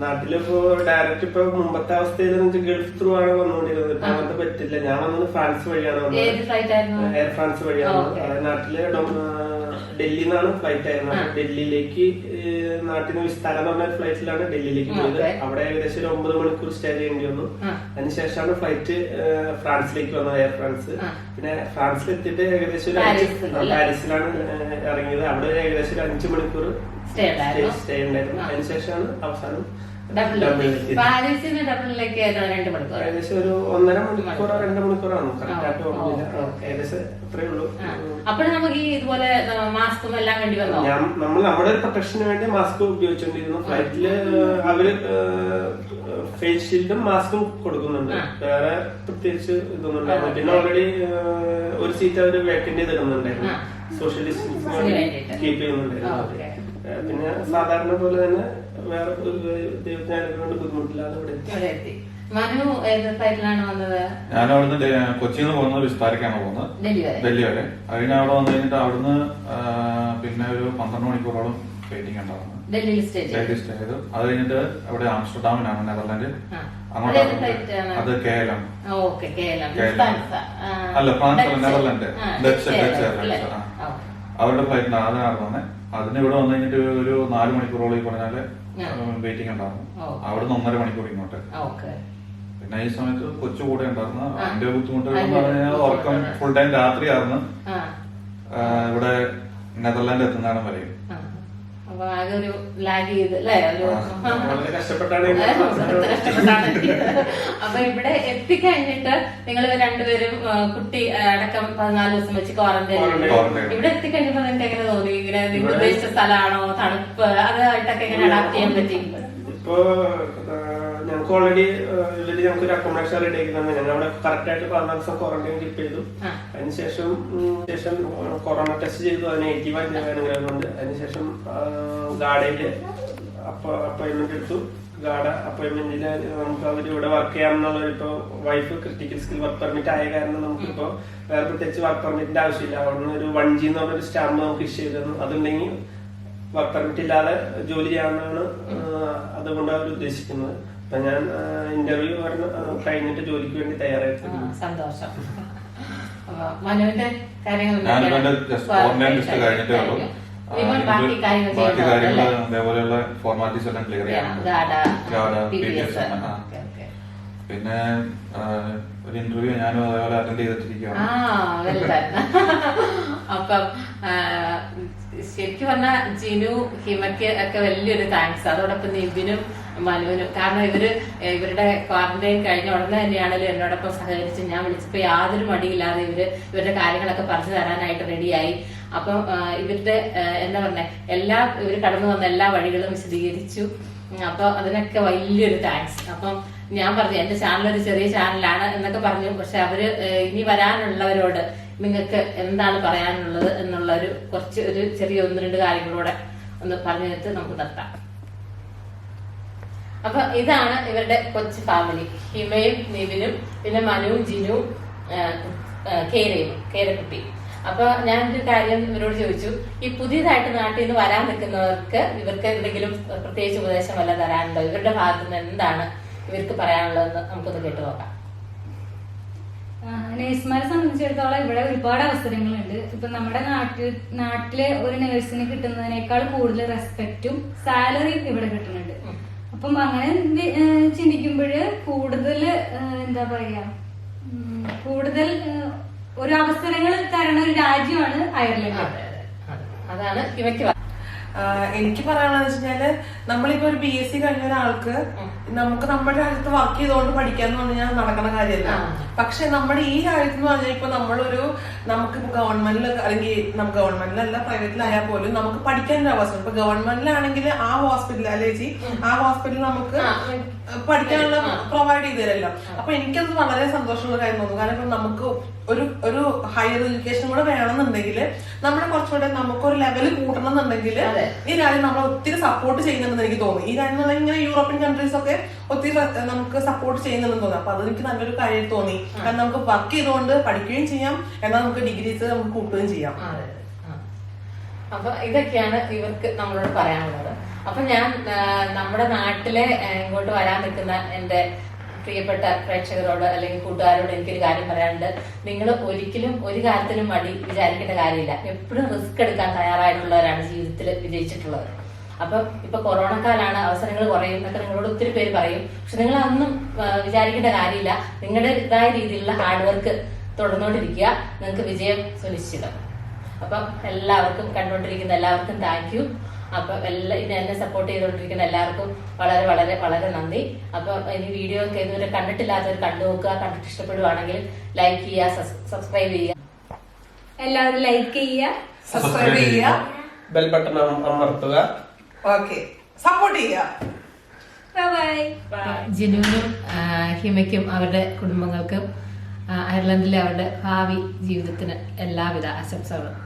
നാട്ടിലിപ്പോ ഡയറക്റ്റ് ഇപ്പൊ മുമ്പത്തെ അവസ്ഥയിൽ ഗൾഫ് ത്രൂ ആണ് വന്നുകൊണ്ടിരുന്നത്. ഇപ്പൊ അങ്ങനത്തെ പറ്റില്ല. ഞാൻ വന്നത് ഫ്രാൻസ് വഴിയാണ് വന്നത്. ഏത് ഫ്ലൈറ്റ് ആയിരുന്നു? എയർ ഫ്രാൻസ് വഴിയാണ്. നാട്ടില് ഡൽഹിയിൽ നിന്നാണ് ഫ്ലൈറ്റ് ആയിരുന്നത്. ഡൽഹിയിലേക്ക് നാട്ടിൽ നിന്ന് വിസ്താരം എന്ന് പറഞ്ഞ ഫ്ലൈറ്റിലാണ് ഡൽഹിയിലേക്ക് പോയത്. അവിടെ ഏകദേശം ഒരു 9 മണിക്കൂർ സ്റ്റേ ചെയ്യേണ്ടി വന്നു. അതിനുശേഷമാണ് ഫ്ലൈറ്റ് ഫ്രാൻസിലേക്ക് വന്നത്, എയർ ഫ്രാൻസ്. പിന്നെ ഫ്രാൻസിലെത്തിയിട്ട് ഏകദേശം പാരീസിലാണ് ഇറങ്ങിയത്. അവിടെ ഏകദേശം ഒരു 5 മണിക്കൂർ സ്റ്റേ ഉണ്ടായിരുന്നു. അതിനുശേഷമാണ് അവസാനം പാരീസിന് ഡബിളിലേക്ക് 2 മണിക്കൂർ, ഏകദേശം ഒരു 1.5 മണിക്കൂറോ 2 മണിക്കൂറാണ് കറക്റ്റായിട്ട് ഓർമ്മയില്ല. ഏകദേശം അത്രേ ഉള്ളൂ. അപ്പോഴും നമുക്ക് ഈ ഇതുപോലെ മാസ്കും എല്ലാം വേണ്ടി വന്നോ? നമ്മൾ നമ്മുടെ ഒരു പ്രൊട്ടക്ഷന് വേണ്ടി മാസ്ക് ഉപയോഗിച്ചുകൊണ്ടിരുന്നു. ഫ്ലൈറ്റില് അവര് ഫേസ് ഷീൽഡും മാസ്കും കൊടുക്കുന്നുണ്ട്. വേറെ പ്രത്യേകിച്ച് ഇതൊന്നും ഉണ്ടായിരുന്നു. പിന്നെ ഓൾറെഡി ഒരു സീറ്റ് അവര് വേക്കൻറ്റ് ചെയ്തിടുന്നുണ്ടായിരുന്നു. സോഷ്യൽ ഡിസ്റ്റൻസിങ് കീപ്പ് ചെയ്യുന്നുണ്ടായിരുന്നു. പിന്നെ സാധാരണ പോലെ തന്നെ വേറെ ദൈവത്തിന് കൊണ്ട് ബുദ്ധിമുട്ടില്ലാതെ ഇവിടെ എത്തി. മനു ഏത് ഫ്ലൈറ്റിലാണ് വന്നത്? ഞാൻ അവിടുന്ന് കൊച്ചിയിൽ നിന്ന് പോകുന്നത് വിസ്താരക്കാണ് പോകുന്നത്, ഡൽഹി വരെ. കഴിഞ്ഞ അവിടെ വന്നു കഴിഞ്ഞിട്ട് അവിടുന്ന് പിന്നെ ഒരു 12 മണിക്കൂറോളം വെയിറ്റിംഗ് ഉണ്ടായിരുന്നു. ഡൽഹിയിൽ സ്റ്റേ ചെയ്തു. അത് കഴിഞ്ഞിട്ട് അവിടെ ആംസ്റ്റർഡാമിനാണ്, നെതർലാൻഡ്. അങ്ങോട്ട് അത് KLM. അല്ല, ഫ്രാൻസ് അല്ല, നെതർലാൻഡ്, ഡച്ച് എയർലൈൻസ്. അവരുടെ ഫ്ലൈറ്റിനാണ് അതിനാണ് വന്നത്. അതിന് ഇവിടെ വന്നു കഴിഞ്ഞിട്ട് ഒരു 4 മണിക്കൂറോളം ഈ പറഞ്ഞാല് വെയിറ്റിംഗ് ഉണ്ടായിരുന്നു. അവിടുന്ന് 1.5 മണിക്കൂർ ഇങ്ങോട്ട്. പിന്നെ ഈ സമയത്ത് കൊച്ചു കൂടെ ഉണ്ടായിരുന്നു. അതിന്റെ ബുദ്ധിമുട്ട് ഉറക്കം ഫുൾ ടൈം രാത്രിയായിരുന്നു ഇവിടെ നെതർലാൻഡ് എത്തുന്നതാണ് പറയും. അപ്പൊ ഇവിടെ എത്തിക്കഴിഞ്ഞിട്ട് നിങ്ങൾ രണ്ടുപേരും കുട്ടി അടക്കം 14 ദിവസം വെച്ച് ക്വാറന്റൈൻ. ഇവിടെ എത്തിക്കഴിഞ്ഞപ്പോ നിങ്ങൾക്ക് എങ്ങനെ തോന്നി? ഇങ്ങനെ നിങ്ങൾ ഉദ്ദേശിച്ച സ്ഥലമാണോ, തണുപ്പ്, അതായിട്ടൊക്കെ എങ്ങനെ അഡാപ്റ്റ് ചെയ്യാൻ പറ്റി? ഇപ്പോ ഞങ്ങൾക്ക് ഓൾറെഡി ഇതിൽ ഞങ്ങൾക്ക് ഒരു അക്കോമഡേഷൻ റെഡി ആക്കി തന്നെ. ഞങ്ങൾ അവിടെ കറക്റ്റ് ആയിട്ട് 14 ദിവസം ക്വാറന്റൈൻ കീപ്പ് ചെയ്തു. അതിനുശേഷം കൊറോണ ടെസ്റ്റ് ചെയ്തു, അത് നെഗറ്റീവായിട്ട് വേണമെങ്കിൽ. അതിനുശേഷം ഗാഡയില് അപ്പോയിന്റ്മെന്റ് എടുത്തു. ഗാഡ അപ്പോയിന്റ്മെന്റില് നമുക്ക് അവർ ഇവിടെ വർക്ക് ചെയ്യാമെന്നുള്ള, ഇപ്പൊ wife critical skill work permit ആയ കാരണം നമുക്കിപ്പോ വേറെ പ്രത്യേകിച്ച് വർക്ക് പെർമിറ്റിന്റെ ആവശ്യമില്ല. അവിടെ ഒരു 1G എന്ന് പറഞ്ഞൊരു സ്റ്റാമ്പ് നമുക്ക് ഇഷ്യൂ ചെയ്തിരുന്നു. അതുണ്ടെങ്കിൽ വർക്ക് പെർമിറ്റ് ഇല്ലാതെ ജോലി ചെയ്യാമെന്നാണ് അതുകൊണ്ട് അവർ ഉദ്ദേശിക്കുന്നത്. അപ്പൊ ഞാൻ ഇന്റർവ്യൂ കഴിഞ്ഞിട്ട് ജോലിക്ക് വേണ്ടി തയ്യാറായിട്ടുണ്ട്. സന്തോഷം. മനുവിന്റെ കാര്യങ്ങൾ ബാക്കി കാര്യങ്ങൾ അതേപോലെയുള്ള ഫോർമാലിറ്റീസ് എല്ലാം ക്ലിയർ ചെയ്യാം. പിന്നെ ഒരു ഇന്റർവ്യൂ ഞാനും അതേപോലെ അറ്റൻഡ് ചെയ്തിട്ടിരിക്കുകയാണ്. അപ്പം ശരിക്കും പറഞ്ഞാൽ ജിനു, ഹിമയ്ക്ക് ഒക്കെ വലിയൊരു താങ്ക്സ്. അതോടൊപ്പം നിബിനും മനുവിനും. കാരണം ഇവരുടെ ക്വാറന്റൈൻ കഴിഞ്ഞ ഉടനെ തന്നെയാണല്ലോ എന്നോടൊപ്പം സഹകരിച്ച് ഞാൻ വിളിച്ചപ്പോ യാതൊരു മടിയില്ലാതെ ഇവരുടെ കാര്യങ്ങളൊക്കെ പറഞ്ഞു തരാനായിട്ട് റെഡിയായി. അപ്പം ഇവരുടെ എന്താ പറഞ്ഞ ഇവർ കടന്നു വന്ന എല്ലാ വഴികളും വിശദീകരിച്ചു. അപ്പൊ അതിനൊക്കെ വലിയൊരു താങ്ക്സ്. അപ്പം ഞാൻ പറഞ്ഞു എന്റെ ചാനൽ ഒരു ചെറിയ ചാനലാണ് എന്നൊക്കെ പറഞ്ഞു. പക്ഷെ അവര് ഇനി വരാനുള്ളവരോട് നിങ്ങൾക്ക് എന്താണ് പറയാനുള്ളത് എന്നുള്ള ഒരു ചെറിയ 1-2 കാര്യങ്ങളൂടെ ഒന്ന് പറഞ്ഞു തന്നിട്ട് നമുക്ക് നിർത്താം. അപ്പൊ ഇതാണ് ഇവരുടെ കൊച്ചു ഫാമിലി. ഹിമയും നിവിനും പിന്നെ മനുവും ജിനുവും കേരക്കുട്ടി. അപ്പൊ ഞാനൊരു കാര്യം ഇവരോട് ചോദിച്ചു, ഈ പുതിയതായിട്ട് നാട്ടിൽ നിന്ന് വരാൻ നിൽക്കുന്നവർക്ക് ഇവർക്ക് എന്തെങ്കിലും പ്രത്യേകിച്ച് ഉപദേശം വല്ല തരാനുണ്ടോ? ഇവരുടെ ഭാഗത്തു നിന്ന് എന്താണ് ഇവർക്ക് പറയാനുള്ളതെന്ന് നമുക്കൊന്ന് കേട്ടു നോക്കാം. നേഴ്സുമാരെ സംബന്ധിച്ചിടത്തോളം ഇവിടെ ഒരുപാട് അവസരങ്ങളുണ്ട്. ഇപ്പൊ നമ്മുടെ നാട്ടിലെ ഒരു നേഴ്സിന് കിട്ടുന്നതിനേക്കാൾ കൂടുതൽ റെസ്പെക്റ്റും സാലറിയും ഇവിടെ കിട്ടുന്നുണ്ട്. അപ്പം അങ്ങനെ ചിന്തിക്കുമ്പോൾ കൂടുതൽ എന്താ പറയാ, കൂടുതൽ ഒരു അവസരങ്ങൾ തരുന്ന ഒരു രാജ്യമാണ് അയർലൻഡ്. അതാണ് എനിക്ക് പറയാനുള്ളത് വെച്ചാല് നമ്മളിപ്പോ ഒരു BSc കഴിഞ്ഞ ഒരാൾക്ക് നമുക്ക് നമ്മുടെ രാജ്യത്ത് വർക്ക് ചെയ്തുകൊണ്ട് പഠിക്കാന്ന് പറഞ്ഞാൽ നടക്കുന്ന കാര്യമല്ല. പക്ഷെ നമ്മുടെ ഈ രാജ്യത്ത് എന്ന് പറഞ്ഞാൽ ഇപ്പൊ നമ്മളൊരു നമുക്കിപ്പോ ഗവൺമെന്റിൽ അല്ലെങ്കിൽ നമുക്ക് ഗവൺമെന്റിലല്ല പ്രൈവറ്റിലായാൽ പോലും നമുക്ക് പഠിക്കാനൊരു അവസരം. ഇപ്പൊ ഗവൺമെന്റിലാണെങ്കിൽ ആ ഹോസ്പിറ്റൽ അല്ലേ ചേച്ചി, ആ ഹോസ്പിറ്റൽ നമുക്ക് പഠിക്കാനുള്ള പ്രൊവൈഡ് ചെയ്ത് തരല്ലോ. അപ്പൊ എനിക്കത് വളരെ സന്തോഷമുള്ള കാര്യം തോന്നുന്നു. കാരണം ഇപ്പൊ നമുക്ക് ഒരു ഹയർ എഡ്യൂക്കേഷൻ കൂടെ വേണമെന്നുണ്ടെങ്കിൽ നമ്മുടെ കുറച്ചുകൂടെ നമുക്കൊരു ലെവല് കൂട്ടണം എന്നുണ്ടെങ്കിൽ ഈ രാജ്യം നമ്മളെ ഒത്തിരി സപ്പോർട്ട് ചെയ്യുന്നുണ്ടെന്ന് എനിക്ക് തോന്നുന്നു. ഈ രാജ്യം എന്ന് പറഞ്ഞാൽ ഇങ്ങനെ യൂറോപ്യൻ കൺട്രീസ് ഒക്കെ ഒത്തിരി നമുക്ക് സപ്പോർട്ട് ചെയ്യുന്നുണ്ടെന്ന് തോന്നുന്നു. അപ്പൊ അതെനിക്ക് നല്ലൊരു കാര്യം തോന്നി. കാരണം നമുക്ക് വർക്ക് ചെയ്തുകൊണ്ട് പഠിക്കുകയും ചെയ്യാം, എന്നാൽ നമുക്ക് ഡിഗ്രീസ് നമുക്ക് കൂട്ടുകയും ചെയ്യാം. അപ്പൊ ഇതൊക്കെയാണ് ഇവർക്ക് നമ്മളോട് പറയാനുള്ളത്. അപ്പൊ ഞാൻ നമ്മുടെ നാട്ടിലെ ഇങ്ങോട്ട് വരാൻ നിൽക്കുന്ന എന്റെ പ്രിയപ്പെട്ട പ്രേക്ഷകരോട് അല്ലെങ്കിൽ കൂട്ടുകാരോട് എനിക്കൊരു കാര്യം പറയാനുണ്ട്. നിങ്ങൾ ഒരിക്കലും ഒരു കാര്യത്തിലും മടി വിചാരിക്കേണ്ട കാര്യമില്ല. എപ്പോഴും റിസ്ക് എടുക്കാൻ തയ്യാറായിട്ടുള്ളവരാണ് ജീവിതത്തിൽ വിജയിച്ചിട്ടുള്ളത്. അപ്പൊ ഇപ്പൊ കൊറോണ കാലാണ്, അവസരങ്ങൾ കുറയും എന്നൊക്കെ നിങ്ങളോട് ഒത്തിരി പേര് പറയും. പക്ഷെ നിങ്ങൾ അതൊന്നും വിചാരിക്കേണ്ട കാര്യമില്ല. നിങ്ങളുടേതായ രീതിയിലുള്ള ഹാർഡ് വർക്ക് തുടർന്നുകൊണ്ടിരിക്കുക, നിങ്ങൾക്ക് വിജയം സുനിശ്ചിതം. അപ്പം എല്ലാവർക്കും, കണ്ടുകൊണ്ടിരിക്കുന്ന എല്ലാവർക്കും താങ്ക് യു. അപ്പൊ എന്നെ സപ്പോർട്ട് ചെയ്തുകൊണ്ടിരിക്കുന്ന എല്ലാവർക്കും വളരെ വളരെ വളരെ നന്ദി. അപ്പൊ ഇനി വീഡിയോ ഒക്കെ ഇതുവരെ കണ്ടിട്ടില്ലാത്തവർ കണ്ടു നോക്കുക. കണ്ടിട്ട് ഇഷ്ടപ്പെടുവാണെങ്കിൽ ലൈക്ക് ചെയ്യുക, സബ്സ്ക്രൈബ് ചെയ്യുക. എല്ലാവരും ലൈക്ക് ചെയ്യുക, സബ്സ്ക്രൈബ് ചെയ്യുക, ബെൽ ബട്ടൺ അമർത്തുക, ഓക്കെ, സപ്പോർട്ട് ചെയ്യുക. ബൈ. ജിനുവിനും ഹിമയ്ക്കും അവരുടെ കുടുംബങ്ങൾക്കും അയർലൻഡിലെ അവരുടെ ഭാവി ജീവിതത്തിന് എല്ലാവിധ ആശംസകളും.